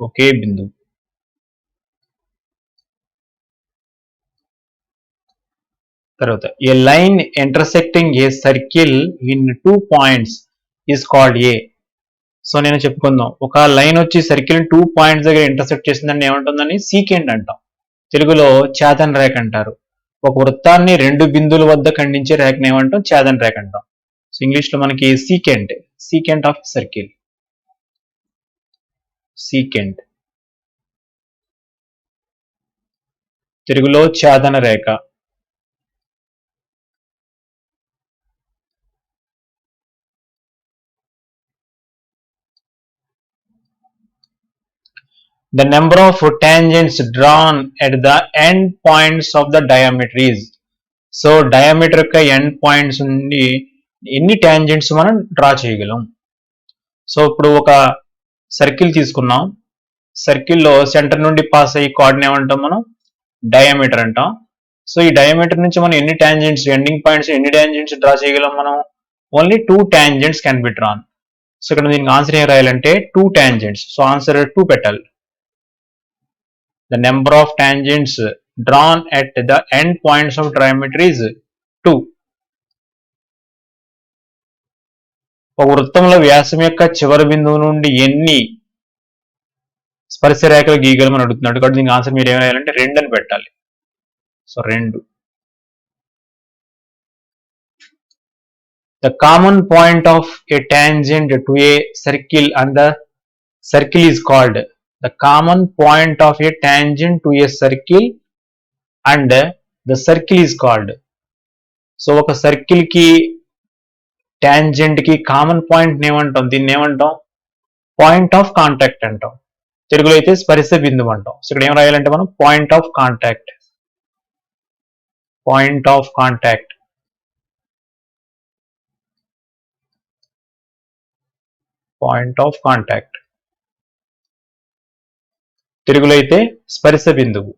ఒకే బిందువు. తర్వాత a line intersecting a circle in 2 points is called a. So నేను చెప్పుకుందాం, ఒక లైన్ వచ్చి సర్కిల్ 2 points దగ్గర ఇంటర్సెక్ట్ చేసిందని ఏమంటుందని సీకెంట్ అంటాం. తెలుగులో ఛేదన రేఖ అంటారు. ఒక వృత్తాన్ని 2 బిందువుల వద్ద ఖండించే రేఖను ఏమంటాం? ఛేదన రేఖ అంటాం. సో ఇంగ్లీష్ లో మనకి secant, secant of circle, secant. తెలుగులో ఛేదన రేఖ. The number of tangents drawn at the end points of the diameter is. So diameter యొక్క ఎండ్ పాయింట్స్ నుండి ఎన్ని టాంజెంట్స్ మనం డ్రా చేయగలం? సో ఇప్పుడు ఒక సర్కిల్ తీసుకున్నాం, సర్కిల్లో సెంటర్ నుండి పాస్ అయ్యే కార్డ్ని ఏమంటాం మనం? డయామీటర్ అంటాం. సో ఈ డయామీటర్ నుంచి మనం ఎన్ని టాంజెంట్స్, ఎండింగ్ పాయింట్స్ ఎన్ని టాంజెంట్స్ డ్రా చేయగలం మనం? Only 2 tangents can be drawn. So ఇక్కడ దీనికి ఆన్సర్ ఏం రాయాలంటే 2 టాంజెంట్స్. సో ఆన్సర్ 2 పెట్టాలి. The number of tangents drawn at the end points of diameter is 2. ఒక వృత్తంలో వ్యాసం యొక్క చివరి బిందువు నుండి ఎన్ని స్పర్శరేఖలు గీయగలమని అడుగుతున్నాడు. కాబట్టి దీనికి ఆన్సర్ మీరు ఏం రాయాలంటే 2 అని పెట్టాలి. So 2. The common point of a tangent to a circle and the circle is called. The common point of a tangent to a circle and the circle is called. So ఒక circle కి tangent కి common point ఏమంటాం? దీన్ని ఏమంటాం? Point of contact అంటాం. తెలుగులో అయితే స్పర్శ బిందువు అంటాం. సో ఇక్కడ ఏం రాయాలంటే మనం point of contact, point of contact, point of contact. తెలుగులో అయితే స్పర్శ బిందువు.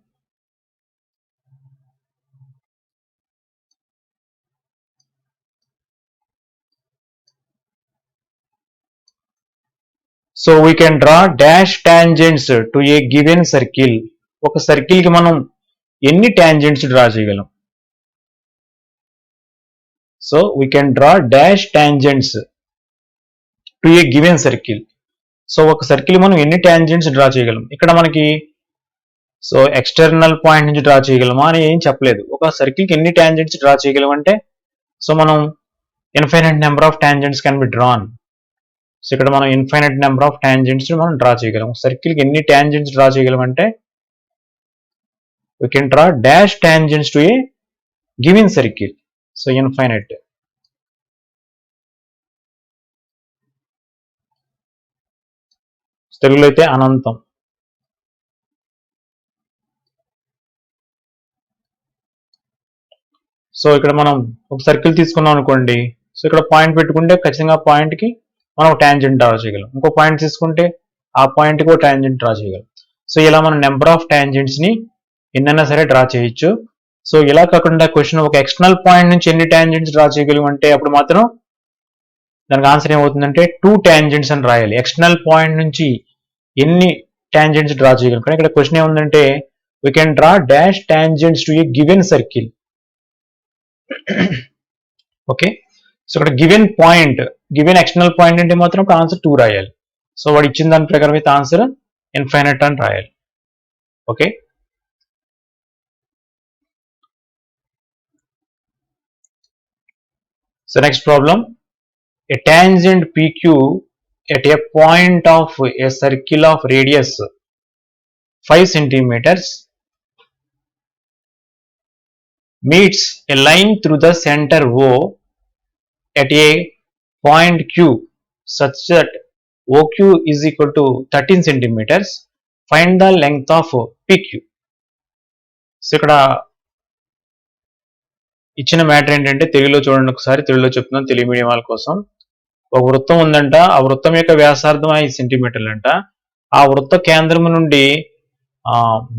So we can draw dash tangents to a given circle. ఒక సర్కిల్ కి మనం ఎన్ని టాంజెంట్స్ డ్రా చేయగలం? So we can draw dash tangents to a given circle. So ఒక సర్కిల్ మనం ఎన్ని టాంజెంట్స్ డ్రా చేయగలం? ఇక్కడ మనకి సో ఎక్స్టర్నల్ పాయింట్ నుంచి డ్రా చేయగలమా అని ఏం చెప్పలేదు. ఒక సర్కిల్కి ఎన్ని టాంజెంట్స్ డ్రా చేయగలం అంటే, సో మనం infinite number of tangents can be drawn. So ఇక్కడ మనం ఇన్ఫైనైట్ నెంబర్ ఆఫ్ టాంజెంట్స్ మనం డ్రా చేయగలం. సర్కిల్కి ఎన్ని టాంజెంట్స్ డ్రా చేయగలం అంటే, we can draw dash tangents to a given circle. So infinite. తెలుగులో అయితే అనంతం. సో ఇక్కడ మనం ఒక సర్కిల్ తీసుకున్నాం అనుకోండి. సో ఇక్కడ పాయింట్ పెట్టుకుంటే ఖచ్చితంగా ఆ పాయింట్ కి మనం టాంజెంట్ డ్రా చేయగలం. ఇంకో పాయింట్ తీసుకుంటే ఆ పాయింట్ కి ఒక టాంజెంట్ డ్రా చేయగలం. సో ఇలా మనం నెంబర్ ఆఫ్ టాంజెంట్స్ ని ఎన్నైనా సరే డ్రా చేయొచ్చు. సో ఇలా కాకుండా క్వశ్చన్ ఒక ఎక్స్టర్నల్ పాయింట్ నుంచి ఎన్ని టాంజెంట్స్ డ్రా చేయగలం అంటే అప్పుడు మాత్రం దానికి ఆన్సర్ ఏమవుతుందంటే 2 టాంజెంట్స్ అని రాయాలి. ఎక్స్టర్నల్ పాయింట్ నుంచి ఎన్ని టాంజెంట్స్ డ్రా చేయగలం? కానీ ఇక్కడ క్వశ్చన్ ఏముందంటే we can draw dash tangents to a given circle. Okay, so ఇక్కడ given point, given external point అంటే మాత్రం ఒక ఆన్సర్ 2 రాయాలి. సో వాడు ఇచ్చిన దాని ప్రకారం అయితే ఆన్సర్ ఇన్ఫైనైట్ అని రాయాలి. Okay, so next problem. A tangent PQ at a point of a circle of radius 5 centimeters meets a line through the center O at a point Q such that OQ is equal to 13 centimeters. Find the length of PQ. So ఇక్కడ ఇచ్చిన matter ఏంటంటే తెలుగులో చూడండి ఒకసారి, తెలుగులో చెప్తున్నాను Telugu medium వాళ్ళ కోసం. ఒక వృత్తం ఉందంట, ఆ వృత్తం యొక్క వ్యాసార్థం 5 సెంటీమీటర్లు అంట. ఆ వృత్త కేంద్రం నుండి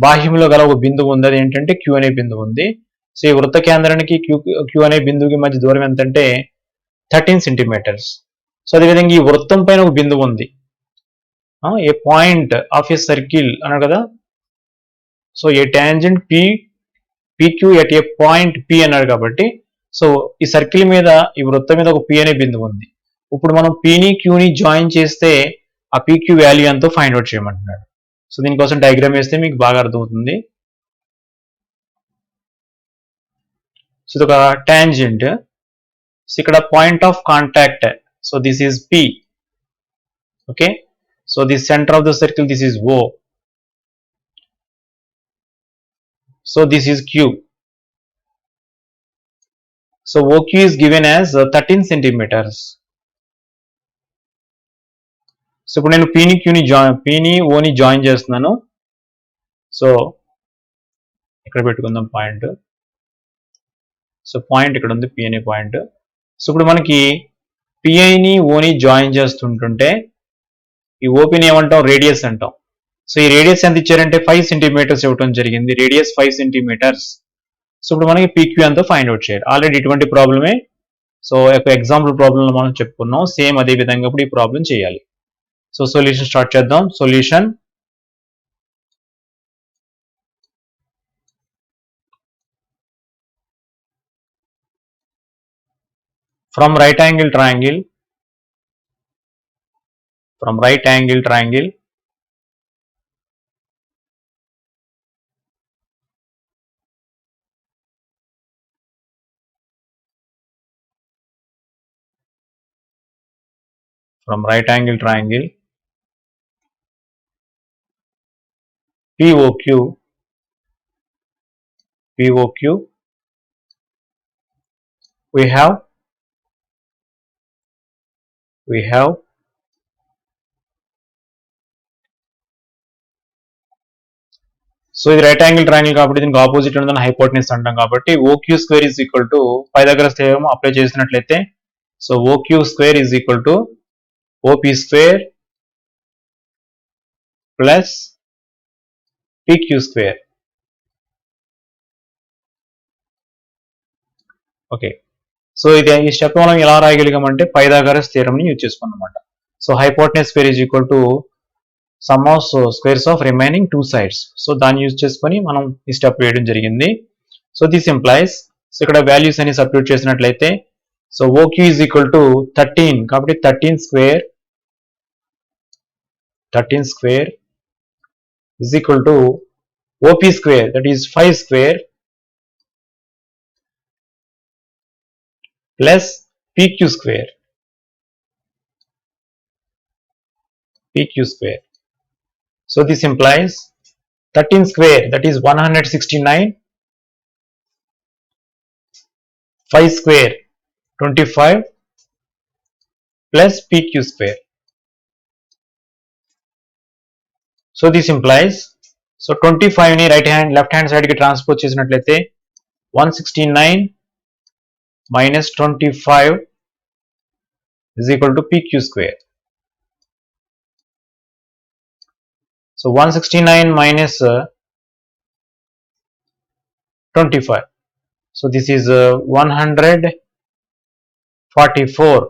బాహ్యంలో గల ఒక బిందువు ఉంది, అది ఏంటంటే క్యూ అనే బిందువు ఉంది. సో ఈ వృత్త కేంద్రానికి క్యూ అనే బిందువుకి మధ్య దూరం ఎంతంటే 13 సెంటీమీటర్స్. సో అదేవిధంగా ఈ వృత్తం పైన ఒక బిందువు ఉంది, ఏ పాయింట్ ఆఫ్ ఏ సర్కిల్ అన్నారు కదా. So A tangent PQ at a point P అన్నారు కాబట్టి, సో ఈ సర్కిల్ మీద ఈ వృత్తం మీద ఒక P అనే బిందువు ఉంది. ఇప్పుడు మనం Pని Qని జాయిన్ చేస్తే ఆ PQ వాల్యూ ఎంతో ఫైండ్ అవుట్ చేయమంటున్నాడు. సో దీనికోసం డయాగ్రామ్ వేస్తే మీకు బాగా అర్థమవుతుంది. సో ఇది ఒక టాంజెంట్. సో ఇక్కడ point of contact, so this is P. Okay, so the centre of the circle this is O. So this is Q. So OQ is given as 13 centimeters. So ఇప్పుడు నేను Pని Oని join చేస్తున్నాను. So ఇక్కడ పెట్టుకుందాం point. So point ఇక్కడ ఉంది, P అనే point. So ఇప్పుడు మనకి పిఐని ఓని జాయిన్ చేస్తుంటుంటే ఈ ఓపీని ఏమంటాం, రేడియస్ అంటాం. సో ఈ రేడియస్ ఎంత ఇచ్చారంటే 5 సెంటీమీటర్స్ ఇవ్వడం జరిగింది. Radius 5 centimetres. సో ఇప్పుడు మనకి పీక్యూ ఎంతో ఫైండ్ అవుట్ చేయాలి. ఆల్రెడీ ఇటువంటి ప్రాబ్లమే సో ఒక ఎగ్జాంపుల్ ప్రాబ్లంలో మనం చెప్పుకున్నాం. సేమ్ అదే విధంగా ఇప్పుడు ఈ ప్రాబ్లం చేయాలి. సో సొల్యూషన్ స్టార్ట్ చేద్దాం. Solution. From right angle triangle, from right angle triangle, from right angle triangle POQ, we have so ఇది రైట్ యాంగిల్ ట్రయాంగిల్ కాబట్టి దీనికి ఆపోజిట్ ఉందని హైపోటెన్యూస్ అంటాం కాబట్టి OQ square is equal to Pythagoras theorem apply చేసినట్లయితే so OQ square is equal to OP square plus PQ square. Okay, so ఇది ఈ step మనం ఎలా రాయగలిగామంటే పైథాగరస్ థియరం ని యూజ్ చేసుకున్నాం అన్నమాట. So hypotenuse square is equal to sum of squares of remaining two sides. So దాన్ని use చేసుకొని మనం ఈ స్టెప్ వేయడం జరిగింది. సో దిస్ ఇంప్లైస్, సో ఇక్కడ వాల్యూస్ అని సబ్స్టిట్యూట్ చేసినట్లయితే so OQ is equal to 13 కాబట్టి 13 square is equal to OP square, that is 5 square plus PQ square. So this implies 13 square, that is 169, 5 square 25 plus PQ square. So this implies, so 25 ని left hand side కి transpose చేసినట్లయితే 169 minus 25 is equal to PQ square. So 169 minus 25. So this is 144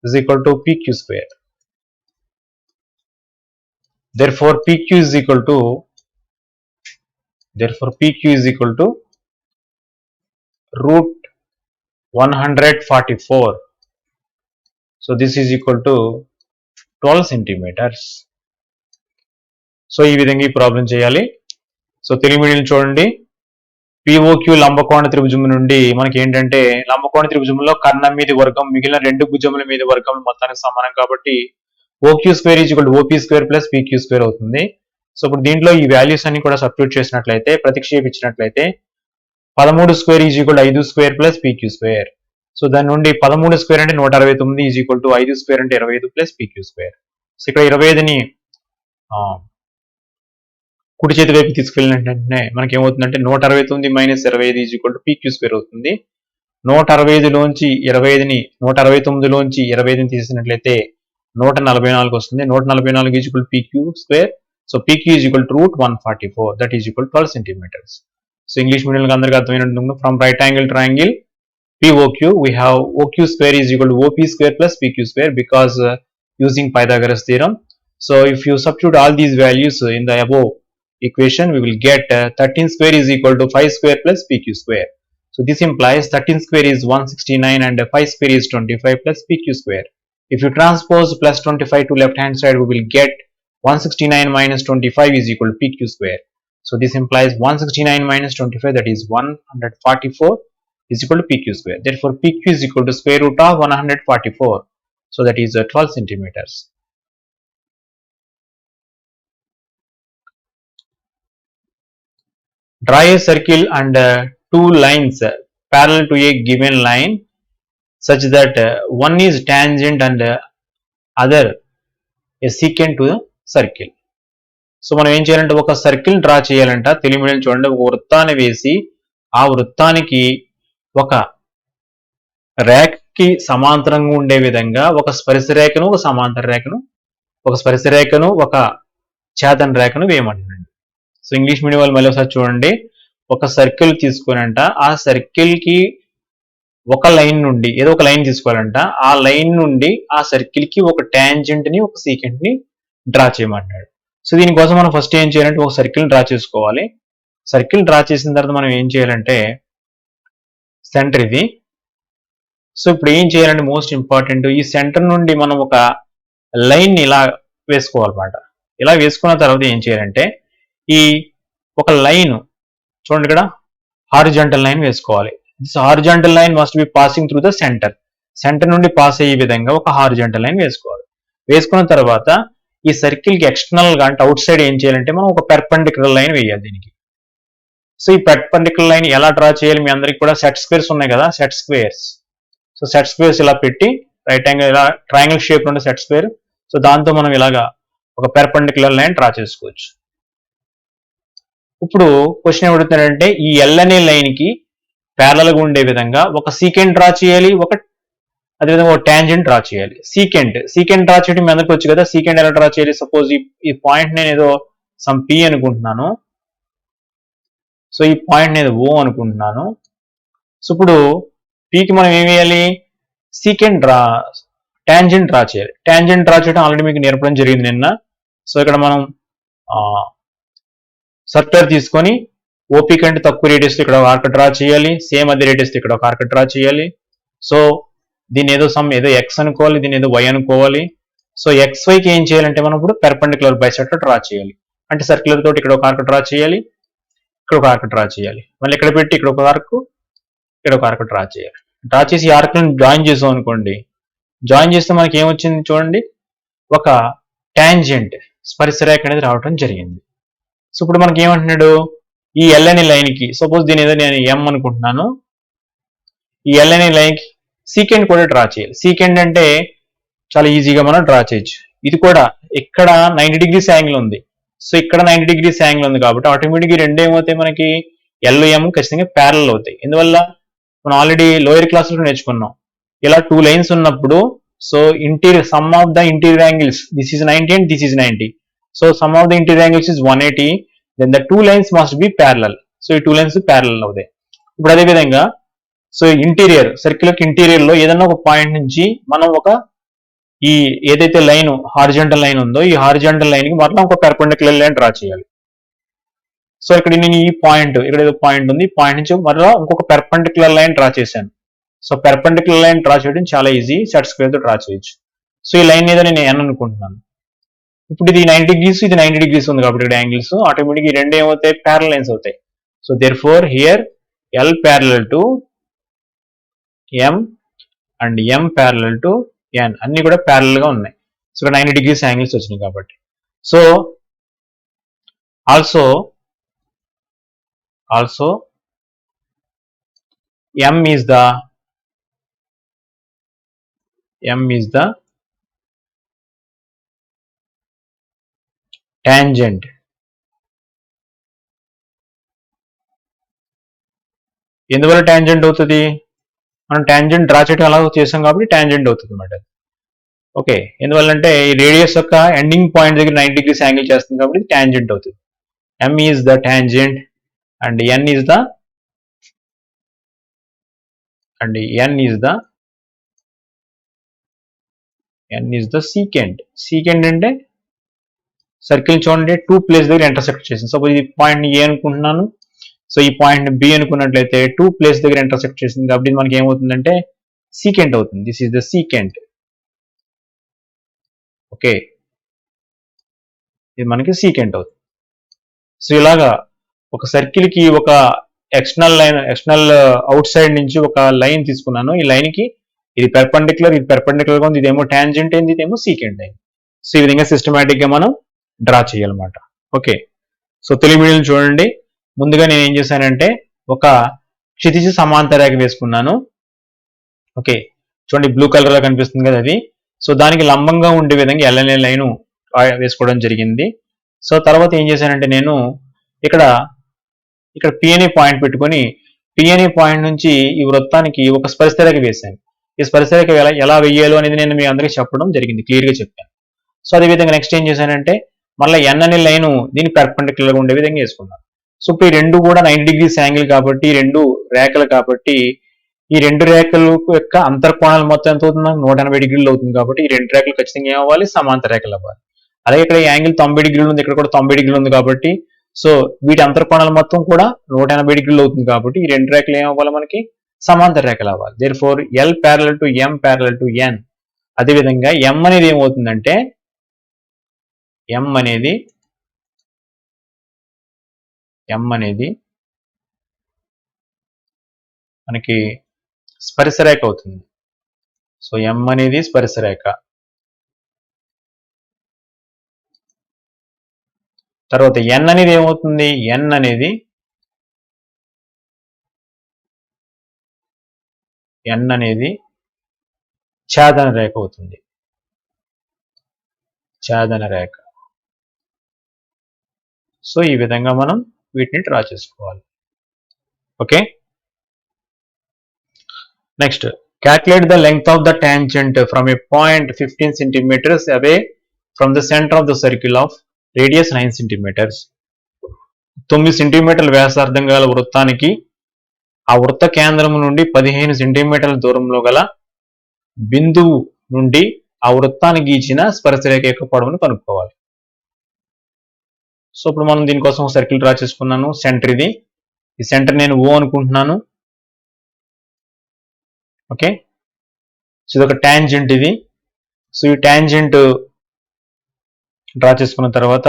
is equal to PQ square. Therefore PQ is equal to root 144. So this is equal to 12 centimeters. So ఈ విధంగా ఈ problem చేయాలి. So Telugu medium చూడండి, POQ లంబకోణ త్రిభుజం నుండి మనకి ఏంటంటే లంబకోణ త్రిభుజంలో కర్ణం మీది వర్గం మిగిలిన రెండు భుజముల మీది వర్గం మొత్తానికి సమానం కాబట్టి OQ square is equal to OP square plus PQ square అవుతుంది. సో ఇప్పుడు దీంట్లో ఈ వాల్యూస్ అన్ని కూడా సబ్స్టిట్యూట్ చేసినట్లయితే ప్రతిక్షేపించినట్లయితే 13 square is equal to 5 square plus PQ square. So దాని నుండి 13 స్క్వేర్ అంటే 169 ఈజ్ ఈక్వల్ టు 5 స్క్వేర్ అంటే 25 ప్లస్ పీక్యూ స్క్వేర్. సో ఇక్కడ 25ని కుడి చేతి వైపు తీసుకెళ్ళినట్టే మనకి ఏమవుతుందంటే 169 minus 25 is equal to PQ square అవుతుంది. 165లోంచి 25ని 169లోంచి 25ని తీసినట్లయితే 144 వస్తుంది. 144 is equal PQ square. So PQ is equal to root 144, that is equal 12 centimetres. So English medium అందరికీ అర్థమైనట్టు from right angle triangle POQ we have OQ square is equal to OP square plus PQ square because using Pythagoras theorem. So if you substitute all these values in the above equation, we will get 13 square is equal to 5 square plus PQ square. So this implies 13 square is 169 and 5 square is 25 plus PQ square. If you transpose plus 25 to left hand side, we will get 169 minus 25 is equal to PQ square. So this implies 169 minus 25, that is 144 is equal to PQ square. Therefore PQ is equal to square root of 144. So that is 12 centimeters. Draw a circle and two lines parallel to a given line such that one is tangent and other a secant to the circle. So మనం ఏం చేయాలంటే ఒక circle draw చేయాలంట. Telugu medium చూడండి, ఒక వృత్తాన్ని వేసి ఆ వృత్తానికి ఒక రేఖకి సమాంతరంగా ఉండే విధంగా ఒక స్పర్శ రేఖను, ఒక సమాంతర రేఖను, ఒక స్పర్శ రేఖను, ఒక ఛేదన రేఖను వేయమంటున్నాడు. సో ఇంగ్లీష్ మీడియం వాళ్ళు మళ్ళీ ఒకసారి చూడండి, ఒక సర్కిల్ తీసుకునంట, ఆ సర్కిల్ కి ఒక లైన్ నుండి ఏదో ఒక లైన్ తీసుకోవాలంట, ఆ లైన్ నుండి ఆ సర్కిల్ కి ఒక టాంజెంట్ ని, ఒక సీకెంట్ ని డ్రా చేయమంటాడు. సో దీనికోసం మనం ఫస్ట్ ఏం చేయాలంటే ఒక సర్కిల్ డ్రా చేసుకోవాలి. సర్కిల్ డ్రా చేసిన తర్వాత మనం ఏం చేయాలంటే సెంటర్ ఇది. సో ఇప్పుడు ఏం చేయాలంటే మోస్ట్ ఇంపార్టెంట్, ఈ సెంటర్ నుండి మనం ఒక లైన్ ఇలా వేసుకోవాలన్నమాట. ఇలా వేసుకున్న తర్వాత ఏం చేయాలంటే ఈ ఒక లైన్ చూడండి, ఇక్కడ హారిజాంటల్ లైన్ వేసుకోవాలి. This horizontal line must be passing through the centre. Centre నుండి పాస్ అయ్యే విధంగా ఒక హారిజాంటల్ లైన్ వేసుకోవాలి. వేసుకున్న తర్వాత ఈ సర్కిల్ కి ఎక్స్టర్నల్ గా అంటే అవుట్ సైడ్ ఏం చేయాలంటే మనం ఒక పెర్పెండిక్యులర్ లైన్ వేయాలి దీనికి. సో ఈ పెర్పెండిక్యులర్ లైన్ ఎలా డ్రా చేయాలి, మీ అందరికి కూడా సెట్ స్క్వేర్స్ ఉన్నాయి కదా, set squares. So set squares ఇలా పెట్టి రైట్ యాంగిల్ ఇలా ట్రయాంగిల్ షేప్ నుండి సెట్ స్క్వేర్. సో దాంతో మనం ఇలాగా ఒక పెర్పెండిక్యులర్ లైన్ డ్రా చేసుకోవచ్చు. ఇప్పుడు క్వశ్చన్ ఏమడుగుతున్నాడంటే ఈ ఎల్ అనే లైన్ కి ప్యారలల్ గా ఉండే విధంగా ఒక సీకెంట్ డ్రా చేయాలి, అదేవిధంగా ఒక ట్యాంజెంట్ డ్రా చేయాలి. సీకెంట్ డ్రా చేయడం మీ అందరికీ వచ్చు కదా. సీకెంట్ ఎలా డ్రా చేయాలి? సపోజ్ ఈ పాయింట్ నేను ఏదో సమ్ పి అనుకుంటున్నాను. సో ఈ పాయింట్ నేను ఓ అనుకుంటున్నాను. సో ఇప్పుడు పీకి మనం ఏం వేయాలి? ట్యాంజెంట్ డ్రా చేయాలి. ట్యాంజెంట్ డ్రా చేయడం ఆల్రెడీ మీకు నేర్పడం జరిగింది నిన్న. సో ఇక్కడ మనం సర్క్యులర్ తీసుకొని ఓపీ కంటే తక్కువ రేడియస్ ఇక్కడ ఒక ఆర్క్ డ్రా చేయాలి, సేమ్ అదే రేడియస్ ఇక్కడ ఒక ఆర్క్ డ్రా చేయాలి. సో దీని ఏదో ఎక్స్ అనుకోవాలి, దీని ఏదో వై అనుకోవాలి. సో ఎక్స్ వైకి ఏం చేయాలంటే మనం ఇప్పుడు పెర్పెండిక్యులర్ బైసెక్టర్ డ్రా చేయాలి. అంటే సర్క్యులర్ తోటి ఇక్కడ ఒక ఆర్క్ డ్రా చేయాలి, ఇక్కడ ఒక ఆర్క్ డ్రా చేయాలి, మళ్ళీ ఇక్కడ పెట్టి ఇక్కడ ఒక ఆర్క్, ఇక్కడ ఒక ఆర్క్ డ్రా చేయాలి. డ్రా చేసి ఈ ఆర్క్లను జాయిన్ చేసాం అనుకోండి. జాయిన్ చేస్తే మనకి ఏమొచ్చింది చూడండి, ఒక ట్యాంజెంట్ స్పర్శరేఖ అనేది రావడం జరిగింది. సో ఇప్పుడు మనకి ఏమంటున్నాడు, ఈ ఎల్ అనే లైన్ కి సపోజ్ దీని ఏదో నేను ఎం అనుకుంటున్నాను. ఈ ఎల్ అనే లైన్ కి సీకెంట్ కూడా డ్రా చేయాలి. సీకెంట్ అంటే చాలా ఈజీగా మనం డ్రా చేయొచ్చు. ఇది కూడా ఇక్కడ 90 degrees యాంగిల్ ఉంది. సో ఇక్కడ 90 degrees యాంగిల్ ఉంది కాబట్టి ఆటోమేటిక్గా రెండు ఏమవుతాయి, మనకి ఎల్ ఎం ఖచ్చితంగా ప్యారలల్ అవుతాయి. ఎందువల్ల మనం ఆల్రెడీ లోయర్ క్లాసులో నేర్చుకున్నాం. ఇలా 2 లైన్స్ ఉన్నప్పుడు so sum of the interior angles this is 90 and this is 90. So sum of the interior angles is 180. Then the 2 lines must be parallel. So ఈ 2 lines parallel అవుతాయి. ఇప్పుడు అదే విధంగా సో సర్కిల్ ఇంటీరియర్ లో ఏదైనా ఒక point నుంచి మనం ఈ ఏదైతే లైన్ హారిజాంటల్ లైన్ ఉందో ఈ హారిజాంటల్ లైన్ కి మరలా ఒక పెర్పెండిక్యులర్ లైన్ డ్రా చేయాలి. సో ఇక్కడ నేను ఈ పాయింట్, ఇక్కడ ఏదో పాయింట్ ఉంది, ఈ పాయింట్ నుంచి మరలా ఇంకొక పెర్పెండిక్యులర్ లైన్ డ్రా చేశాను. సో పెర్పెండిక్యులర్ లైన్ డ్రా చేయడం చాలా ఈజీ, సెట్ స్క్వేర్ తో డ్రా చేయొచ్చు. సో ఈ లైన్ ఏదో నేను ఎన్ అనుకుంటున్నాను. ఇప్పుడు ఇది 90 degrees, ఇది 90 degrees ఉంది కాబట్టి ఇక్కడ యాంగిల్స్ ఆటోమేటిక్ ఈ రెండు ఏమవుతాయి, ప్యారల్ లైన్స్ అవుతాయి. So therefore here L parallel to M and M parallel to N అన్ని కూడా ప్యారలల్ గా ఉన్నాయి. సో 90 degrees యాంగిల్స్ వచ్చినాయి కాబట్టి. So also M is the tangent. ఎందువల్ల ట్యాంజెంట్ అవుతుంది, మనం ట్యాంజెంట్ డ్రా చేయడం అలా చేసాం కాబట్టి ట్యాంజెంట్ అవుతుంది అన్నమాట. ఓకే, ఎందువల్లంటే ఈ రేడియస్ యొక్క ఎండింగ్ పాయింట్ దగ్గర 90 degrees యాంగిల్ చేస్తుంది కాబట్టి ట్యాంజెంట్ అవుతుంది. M is the tangent and N is the secant. Secant అంటే సర్కిల్ చూడండి 2 ప్లేస్ దగ్గర ఇంటర్సెక్ట్ చేసింది. సపోజ్ ఈ పాయింట్ ఏ అనుకుంటున్నాను, సో ఈ పాయింట్ బి అనుకున్నట్లయితే 2 ప్లేస్ దగ్గర ఇంటర్సెక్ట్ చేసింది కాబట్టి మనకి ఏమవుతుందంటే సీకెంట్ అవుతుంది. This is the secant. Okay, ఇది మనకి సీకెంట్ అవుతుంది. సో ఇలాగా ఒక సర్కిల్ కి ఒక ఎక్స్టర్నల్ అవుట్ సైడ్ నుంచి ఒక లైన్ తీసుకున్నాను. ఈ లైన్ కి ఇది పెర్పెండిక్యులర్ గా ఉంది, ఇదేమో ట్యాంజెంట్ అయింది, ఇదేమో సీకెంట్ అయింది. సో ఈ విధంగా సిస్టమేటిక్ గా మనం డ్రా చేయాలన్నమాట. ఓకే, సో తెలుగు మీడియం చూడండి. ముందుగా నేను ఏం చేశానంటే ఒక క్షితిజ సమాంతర రేఖ వేసుకున్నాను. ఓకే, చూడండి బ్లూ కలర్ లో కనిపిస్తుంది కదా అది. సో దానికి లంబంగా ఉండే విధంగా ఎల్ఎన్ఏ లైన్ వేసుకోవడం జరిగింది. సో తర్వాత ఏం చేశానంటే నేను ఇక్కడ పి అనే పాయింట్ పెట్టుకొని పి అనే పాయింట్ నుంచి ఈ వృత్తానికి ఒక స్పర్శరేఖ వేశాను. ఈ స్పర్శరేఖ ఎలా వేయాలో అనేది నేను మీ అందరికీ చెప్పడం జరిగింది, క్లియర్ గా చెప్పాను. సో అదేవిధంగా నెక్స్ట్ ఏం చేశానంటే మళ్ళీ ఎన్ అనే లైన్ దీనికి పెర్పెండిక్యులర్ గా ఉండే విధంగా వేసుకున్నాను. సో ఇప్పుడు ఈ రెండు కూడా 90 degrees యాంగిల్ కాబట్టి, ఈ రెండు రేఖలు కాబట్టి ఈ రెండు రేఖల యొక్క అంతర్కోణాలు మొత్తం ఎంత అవుతుంది, 180 degrees అవుతుంది. కాబట్టి ఈ రెండు రేఖలు ఖచ్చితంగా ఏమవ్వాలి, సమాంతర రేఖలు అవ్వాలి. అలాగే ఇక్కడ యాంగిల్ 90 degrees ఉంది, ఇక్కడ కూడా 90 degrees ఉంది కాబట్టి సో వీటి అంతర్కోణాలు మొత్తం కూడా 180 degrees అవుతుంది. కాబట్టి ఈ రెండు రేఖలు ఏమవ్వాలి, మనకి సమాంతర రేఖలు అవ్వాలి. Therefore L parallel to M parallel to N. అదేవిధంగా ఎం అనేది ఏమవుతుందంటే ఎం అనేది మనకి స్పర్శరేఖ అవుతుంది. సో ఎం అనేది స్పర్శరేఖ. తర్వాత ఎన్ అనేది ఏమవుతుంది, ఎన్ అనేది ఛేదన రేఖ అవుతుంది. ఛేదన రేఖ. సో ఈ విధంగా మనం వీటిని డ్రా చేసుకోవాలి. Okay, next calculate the length of the tangent from a point 15 centimeters away from the center of the circle of radius 9 centimeters. 9 సెంటీమీటర్ల వ్యాసార్థం గల వృత్తానికి ఆ వృత్త కేంద్రం నుండి 15 సెంటీమీటర్ల దూరంలో గల బిందువు నుండి ఆ వృత్తాన్ని గీచిన స్పర్శరేఖ యొక్క పొడవును కనుక్కోవాలి. సో ఇప్పుడు మనం దీనికోసం సర్కిల్ డ్రా చేసుకున్నాను. సెంటర్ ఇది, ఈ సెంటర్ నేను O అనుకుంటున్నాను. ఓకే, సో ఇది ఒక ట్యాంజెంట్ ఇది. సో ఈ ట్యాంజెంట్ డ్రా చేసుకున్న తర్వాత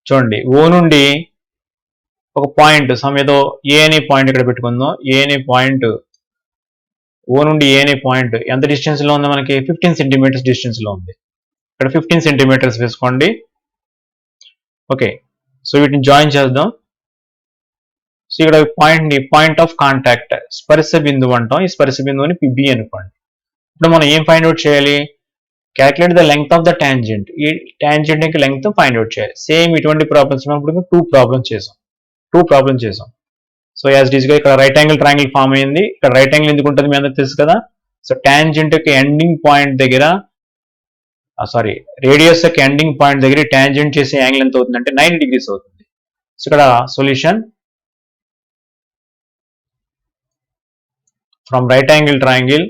చూడండి, O నుండి ఒక పాయింట్ ఏదో ఏ అనే పాయింట్ ఇక్కడ పెట్టుకుందాం. ఏ అనే పాయింట్, O నుండి ఏ అనే పాయింట్ ఎంత డిస్టెన్స్ లో ఉంది మనకి? 15 సెంటీమీటర్స్ డిస్టెన్స్ లో ఉంది. ఇక్కడ 15 సెంటీమీటర్స్ వేసుకోండి. ఓకే, సో వీటిని జాయిన్ చేద్దాం. సో ఇక్కడ పాయింట్ ఆఫ్ కాంటాక్ట్, స్పర్శ బిందువు అంటాం. ఈ స్పర్శ బిందువుని బి అనుకోండి. ఇప్పుడు మనం ఏం ఫైండ్ అవుట్ చేయాలి? Calculate the length of the tangent. ఈ ట్యాంజెంట్ యొక్క లెంగ్త్ ఫైండ్ అవుట్ చేయాలి. సేమ్ ఇటువంటి ప్రాబ్లమ్స్ మనం ఇప్పుడు 2 ప్రాబ్లమ్స్ చేసాం. సో యాజ్ ఇట్ ఈస్ గా ఇక్కడ రైట్ యాంగిల్ ట్రయాంగిల్ ఫామ్ అయింది. ఇక్కడ రైట్ యాంగిల్ ఎందుకు ఉంటుంది మీ అందరికి తెలుసు కదా. సో ట్యాంజెంట్ యొక్క ఎండింగ్ పాయింట్ దగ్గర, రేడియస్ యొక్క ఎండింగ్ పాయింట్ దగ్గర ట్యాంజెంట్ చేసే యాంగిల్ ఎంత అవుతుంది అంటే 90 degrees అవుతుంది. సో ఇక్కడ solution from right angle triangle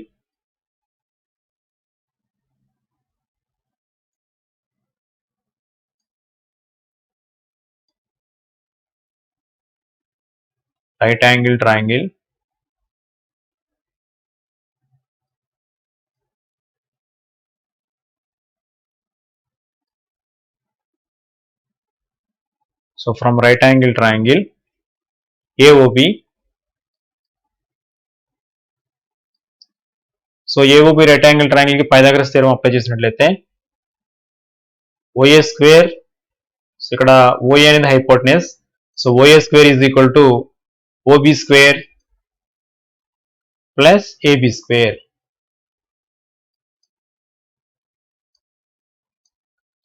So from right angle triangle AOB, so AOB right angle triangle की पाइथागोरस थ्योरम अप्लाई చేసినట్లయితే OA square, so ఇక్కడ OA అనేది hypotenuse, so OA square is equal to OB square plus AB square.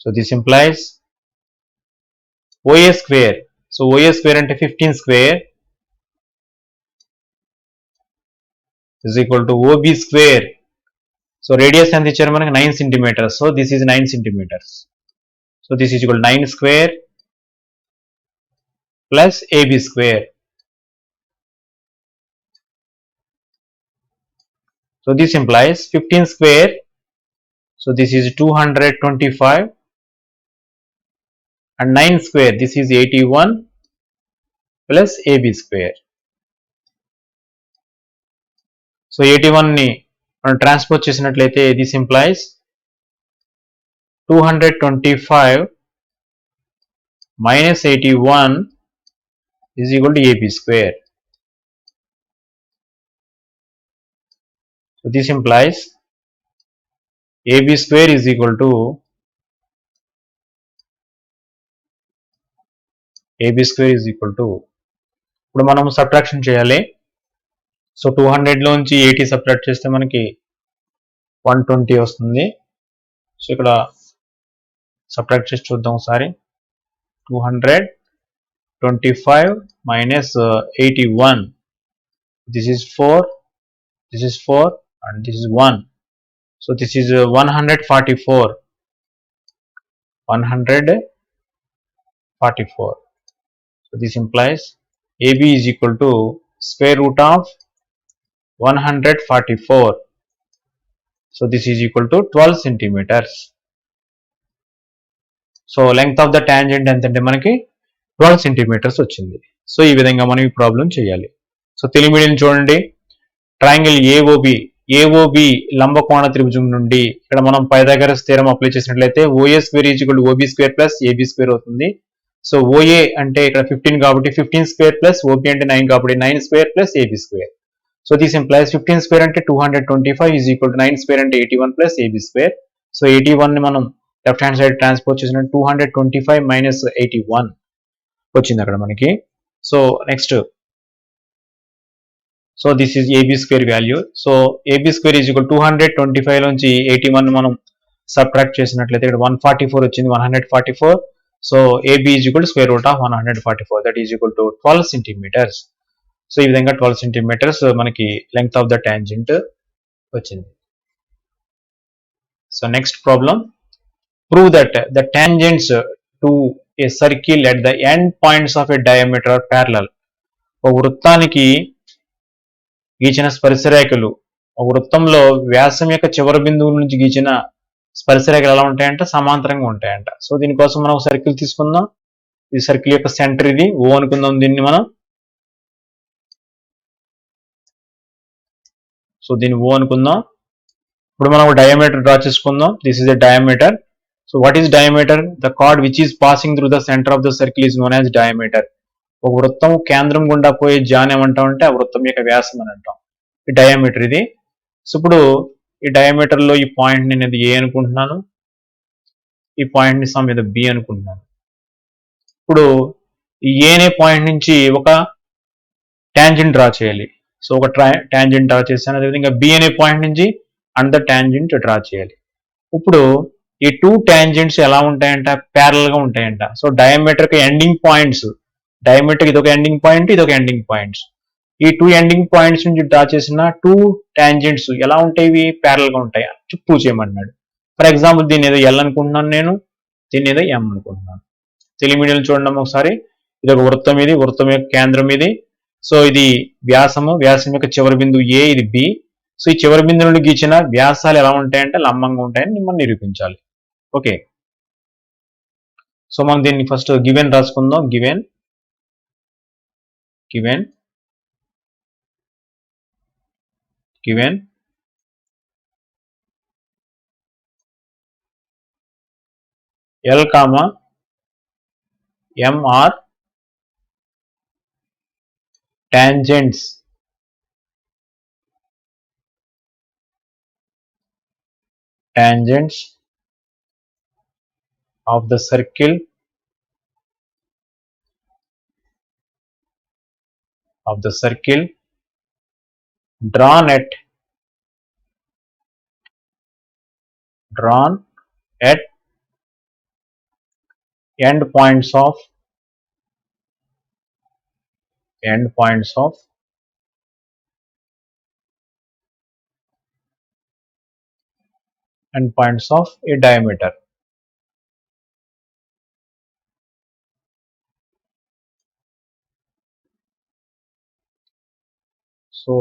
So this implies OA square, so OA square అంటే 15 square is equal to OB square. So radius ఎంత ఇచ్చారు మనకి 9 centimeters, so this is 9 centimeters. So this is equal to 9 square plus AB square. So this implies 15 square, so this is 225, and 9 square, this is 81 plus AB square. So 81 ని మనం transpose చేసినట్లయితే this implies 225 minus 81 is equal to AB square. So this implies AB square is equal to ఇప్పుడు మనం subtraction చేయాలి. So 200 లోంచి 80 subtract చేస్తే మనకి 120 వస్తుంది. సో ఇక్కడ సబ్ట్రాక్ట్ చేసి చూద్దాం ఒకసారి. 225 minus 81, this is 4 and this is 1, so this is 144. So this implies AB is equal to square root of 144. So this is equal to 12 centimeters. So length of the tangent ఎంతంటే మనకి 12 centimeters వచ్చింది. So ఈ విధంగా మనం ఈ problem చేయాలి. So Telugu medium చూడండి, triangle AOB లంబకోణ త్రిభుజం నుండి ఇక్కడ మనం పైథాగరస్ థియరం అప్లై చేసినట్లయితే OA square is equal to OB square plus AB square అవుతుంది. సో OA అంటే ఇక్కడ 15 కాబట్టి 15 స్క్వేర్ ప్లస్ OB అంటే 9 కాబట్టి 9 square plus AB square. So this implies 15 square అంటే 225 ఈజ్ ఈక్వల్ టు 9 స్క్వేర్ అంటే 81 ప్లస్ AB స్క్వేర్. సో 81 ని మనం లెఫ్ట్ హ్యాండ్ సైడ్ ట్రాన్స్పోజ్ చేసిన 225 మైనస్ 81 వచ్చింది అక్కడ మనకి. So next, so this is AB square value. So AB square is equal 225 నుంచి 81 మనం సబ్ట్రాక్ట్ చేసినట్లయితే ఇక్కడ 144 వచ్చింది. 144 so AB is equal to square root of 144, that is equal to 12 centimeters. So ఈ విధంగా 12 centimeters మనకి లెంగ్త్ ఆఫ్ ద టాంజెంట్ వచ్చింది. So next problem, prove that the tangents to a circle at the end points of a diameter are parallel. ఒక వృత్తానికి గీచిన స్పర్శరేఖలు, ఒక వృత్తంలో వ్యాసం యొక్క చివరి బిందువు నుంచి గీచిన స్పర్శరేఖలు ఎలా ఉంటాయంట, సమాంతరంగా ఉంటాయంట. సో దీనికోసం మనం ఒక సర్కిల్ తీసుకుందాం. ఈ సర్కిల్ యొక్క సెంటర్ ఇది O అనుకుందాం దీన్ని మనం. సో దీన్ని O అనుకుందాం. ఇప్పుడు మనం ఒక డయామీటర్ డ్రా చేసుకుందాం. This is the diameter. So what is diameter? The card which is passing through the centre of the circle is known as diameter. ఒక వృత్తం కేంద్రం గుండా పోయే జాన్ ఏమంటామంటే ఆ వృత్తం యొక్క వ్యాసం అని అంటాం. ఈ డయామీటర్ ఇది. సో ఇప్పుడు ఈ డయామీటర్ లో ఈ పాయింట్ నేను A అనుకుంటున్నాను, ఈ పాయింట్ ని సమ్ మీద B అనుకుంటున్నాను. ఇప్పుడు ఈ A అనే పాయింట్ నుంచి ఒక టాంజెంట్ డ్రా చేయాలి. సో ఒక టాంజెంట్ డ్రా చేశాను. అదేవిధంగా B అనే పాయింట్ నుంచి అండర్ టాంజెంట్ డ్రా చేయాలి. ఇప్పుడు ఈ టూ టాంజెంట్స్ ఎలా ఉంటాయంట, ప్యారల్ గా ఉంటాయంట. సో డయామీటర్ కి ఎండింగ్ పాయింట్స్, డయామీటర్ ఇది ఒక ఎండింగ్ పాయింట్, ఇది ఒక ఎండింగ్ పాయింట్స్. ఈ టూ ఎండింగ్ పాయింట్స్ నుంచి డ్రా చేసిన టూ టాంజెంట్స్ ఎలా ఉంటాయి, ప్యారల్ గా ఉంటాయి. ప్రూవ్ చేయమన్నాడు. ఫర్ ఎగ్జాంపుల్ దీన్ని ఏదో L అనుకుంటున్నాను నేను, దీన్ని ఏదో M అనుకుంటున్నాను. తెలిమిడియలు చూడండి ఒకసారి. ఇది ఒక వృత్తం, ఇది వృత్తం యొక్క కేంద్రం ఇది. సో ఇది వ్యాసము, వ్యాసం యొక్క చివరి బిందువు A, ఇది B. సో ఈ చివరి బిందు నుండి గీచిన వ్యాసాలు ఎలా ఉంటాయంటే లంబంగా ఉంటాయని మనం నిరూపించాలి. ఓకే, సో మనం దీన్ని ఫస్ట్ గివెన్ రాసుకుందాం. Given given given L, M are tangents of the circle drawn at end points of a diameter. So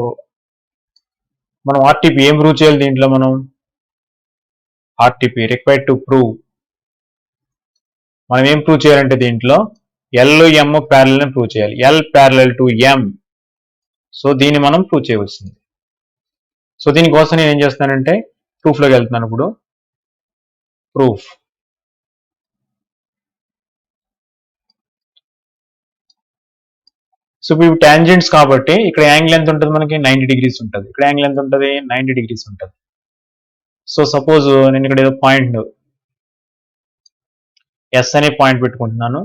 మనం ఆర్టీపీ ఏం ప్రూవ్ చేయాలి దీంట్లో? మనం ఆర్టీపీ రిక్వైర్డ్ టు ప్రూవ్, మనం ఏం ప్రూవ్ చేయాలంటే దీంట్లో L, M ప్యారలల్ ని ప్రూవ్ చేయాలి. L parallel to M. So దీన్ని మనం ప్రూవ్ చేయవలసింది. సో దీనికోసం నేను ఏం చేస్తానంటే ప్రూఫ్ లోకి వెళ్తున్నాను. ఇప్పుడు ప్రూఫ్. సో ఇప్పుడు టాంజెంట్స్ కాబట్టి ఇక్కడ యాంగిల్ ఎంత ఉంటుంది మనకి? 90 degrees ఉంటుంది. ఇక్కడ యాంగిల్ ఎంత ఉంటుంది? 90 degrees ఉంటుంది. సో సపోజ్ నేను ఇక్కడ ఏదో పాయింట్ S అనే పాయింట్ పెట్టుకుంటున్నాను,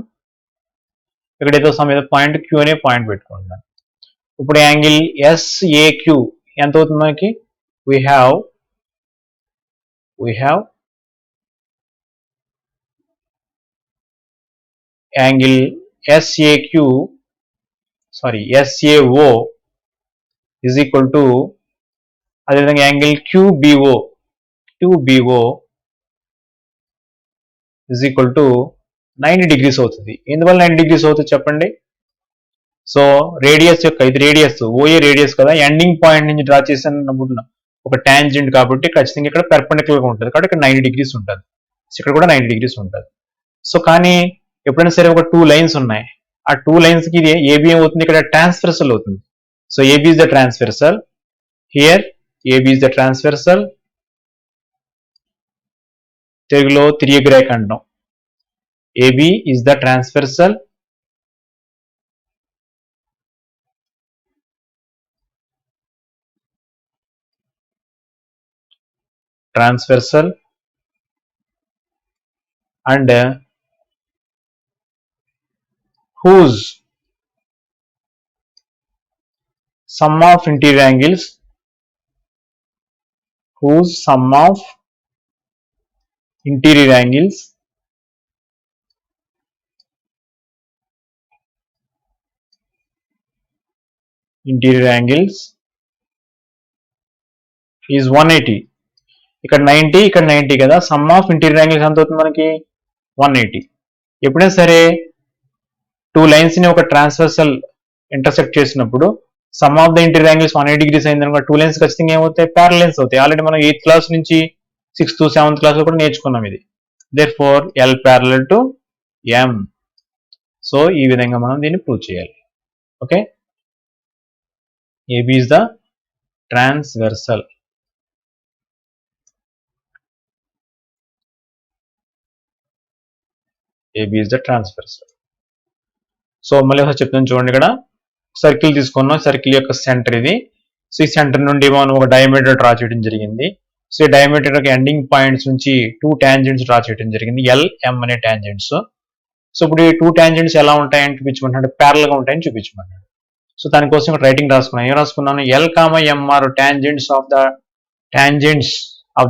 ఇక్కడ ఏదో సమ్ ఏదో పాయింట్ Q అనే పాయింట్ పెట్టుకుంటున్నాను. ఇప్పుడు యాంగిల్ SAQ ఎంత అవుతుంది మనకి? we have angle SAO is equal to, అదేవిధంగా angle QBO is equal to 90 degrees అవుతుంది. ఎందువల్ల 90 degrees అవుతుంది చెప్పండి? సో రేడియస్ యొక్క, ఇది రేడియస్, OA రేడియస్ కదా, ఎండింగ్ పాయింట్ నుంచి డ్రా చేసినప్పుడు ఒక టాంజెంట్ కాబట్టి ఖచ్చితంగా ఇక్కడ పెర్పెండిక్యులర్ గా ఉంటుంది కాబట్టి ఇక్కడ 90 degrees ఉంటుంది. ఇక్కడ కూడా 90 degrees ఉంటుంది. సో కానీ ఎప్పుడైనా సరే ఒక టూ లైన్స్ ఉన్నాయి, ఆ టూ లైన్స్ కి ఇది AB ఏమవుతుంది? ఇక్కడ ట్రాన్స్ఫర్సల్ అవుతుంది. So AB is the transversal. Here AB is the transversal. తెలుగులో తిరియక రేఖ అంటాం. AB is the transversal. And whose sum of interior angles interior angles is 180. ఇక్కడ 90, ఇక్కడ 90 కదా, సమ్ ఆఫ్ ఇంటీరియర్ యాంగిల్స్ ఎంత అవుతుంది మనకి 180. ఎప్పుడైనా సరే టూ లైన్స్ ని ఒక ట్రాన్స్వర్సల్ ఇంటర్సెక్ట్ చేసినప్పుడు some of the interior angles 180 degrees అయింది అనుకో, టూ లైన్స్ ఖచ్చితంగా ఏమవుతాయి, ప్యారలెన్స్ అవుతాయి. ఆల్రెడీ మనం 8th క్లాస్ నుంచి 6th 7th క్లాస్ లో కూడా నేర్చుకున్నాం ఇది. Therefore L parallel to M. So ఈ విధంగా మనం దీన్ని ప్రూవ్ చేయాలి. Okay, AB is the transversal. AB is the transversal. So మళ్ళీ ఒకసారి చెప్తాను చూడండి, ఇక్కడ సర్కిల్ తీసుకున్నాం, సర్కిల్ యొక్క సెంటర్ ఇది. సో ఈ సెంటర్ నుండి మనం ఒక డయామీటర్ డ్రా చేయడం జరిగింది. సో ఈ డయామీటర్ యొక్క ఎండింగ్ పాయింట్స్ నుంచి 2 tangents డ్రా చేయడం జరిగింది, LM అనే tangents. సో ఇప్పుడు ఈ 2 tangents ఎలా ఉంటాయని చూపించమంటాడు, ప్యారల్ గా ఉంటాయని చూపించమంటాడు. సో దానికోసం ఇక్కడ రైటింగ్ రాసుకున్నాను. ఏం రాసుకున్నాను, L, M are tangents of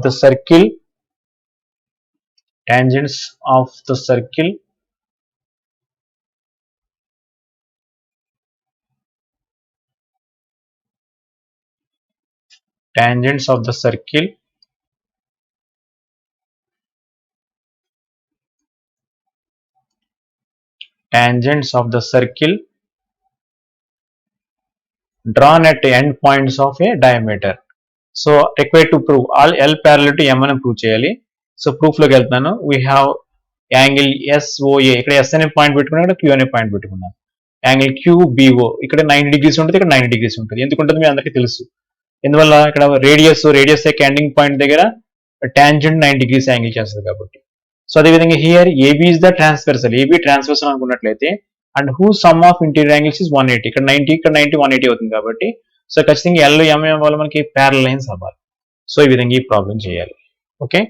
the circle, tangents of the circle, tangents of the circle drawn at end points of a diameter. So required to prove all L parallel to M అని prove చేయాలి. So proof లోకి వెళ్తాను. We have angle SOA, ఇక్కడ S అనే point పెట్టుకున్నాను, ఇక్కడ Q అనే point పెట్టుకున్నాను. యాంగిల్ QBO ఇక్కడ 90 degrees ఉంటుంది, ఇక్కడ 90 degrees ఉంటుంది. ఎందుకు ఉంటుంది మీ అందరికీ తెలుసు, ఎందువల్ల ఇక్కడ రేడియస్ యొక్క ఎండింగ్ పాయింట్ దగ్గర టాంజెంట్ 90 degrees యాంగిల్ చేస్తుంది కాబట్టి. సో అదేవిధంగా here AB is the transversal, AB transversal అనుకున్నట్లయితే, and who sum of interior angles is 180, ఇక్కడ 90, ఇక్కడ 90, 180 అవుతుంది కాబట్టి, సో ఖచ్చితంగా L, M అవ్వాలి, మనకి ప్యారల్ లైన్స్ అవ్వాలి. సో ఈ విధంగా ఈ ప్రాబ్లం చేయాలి. ఓకే.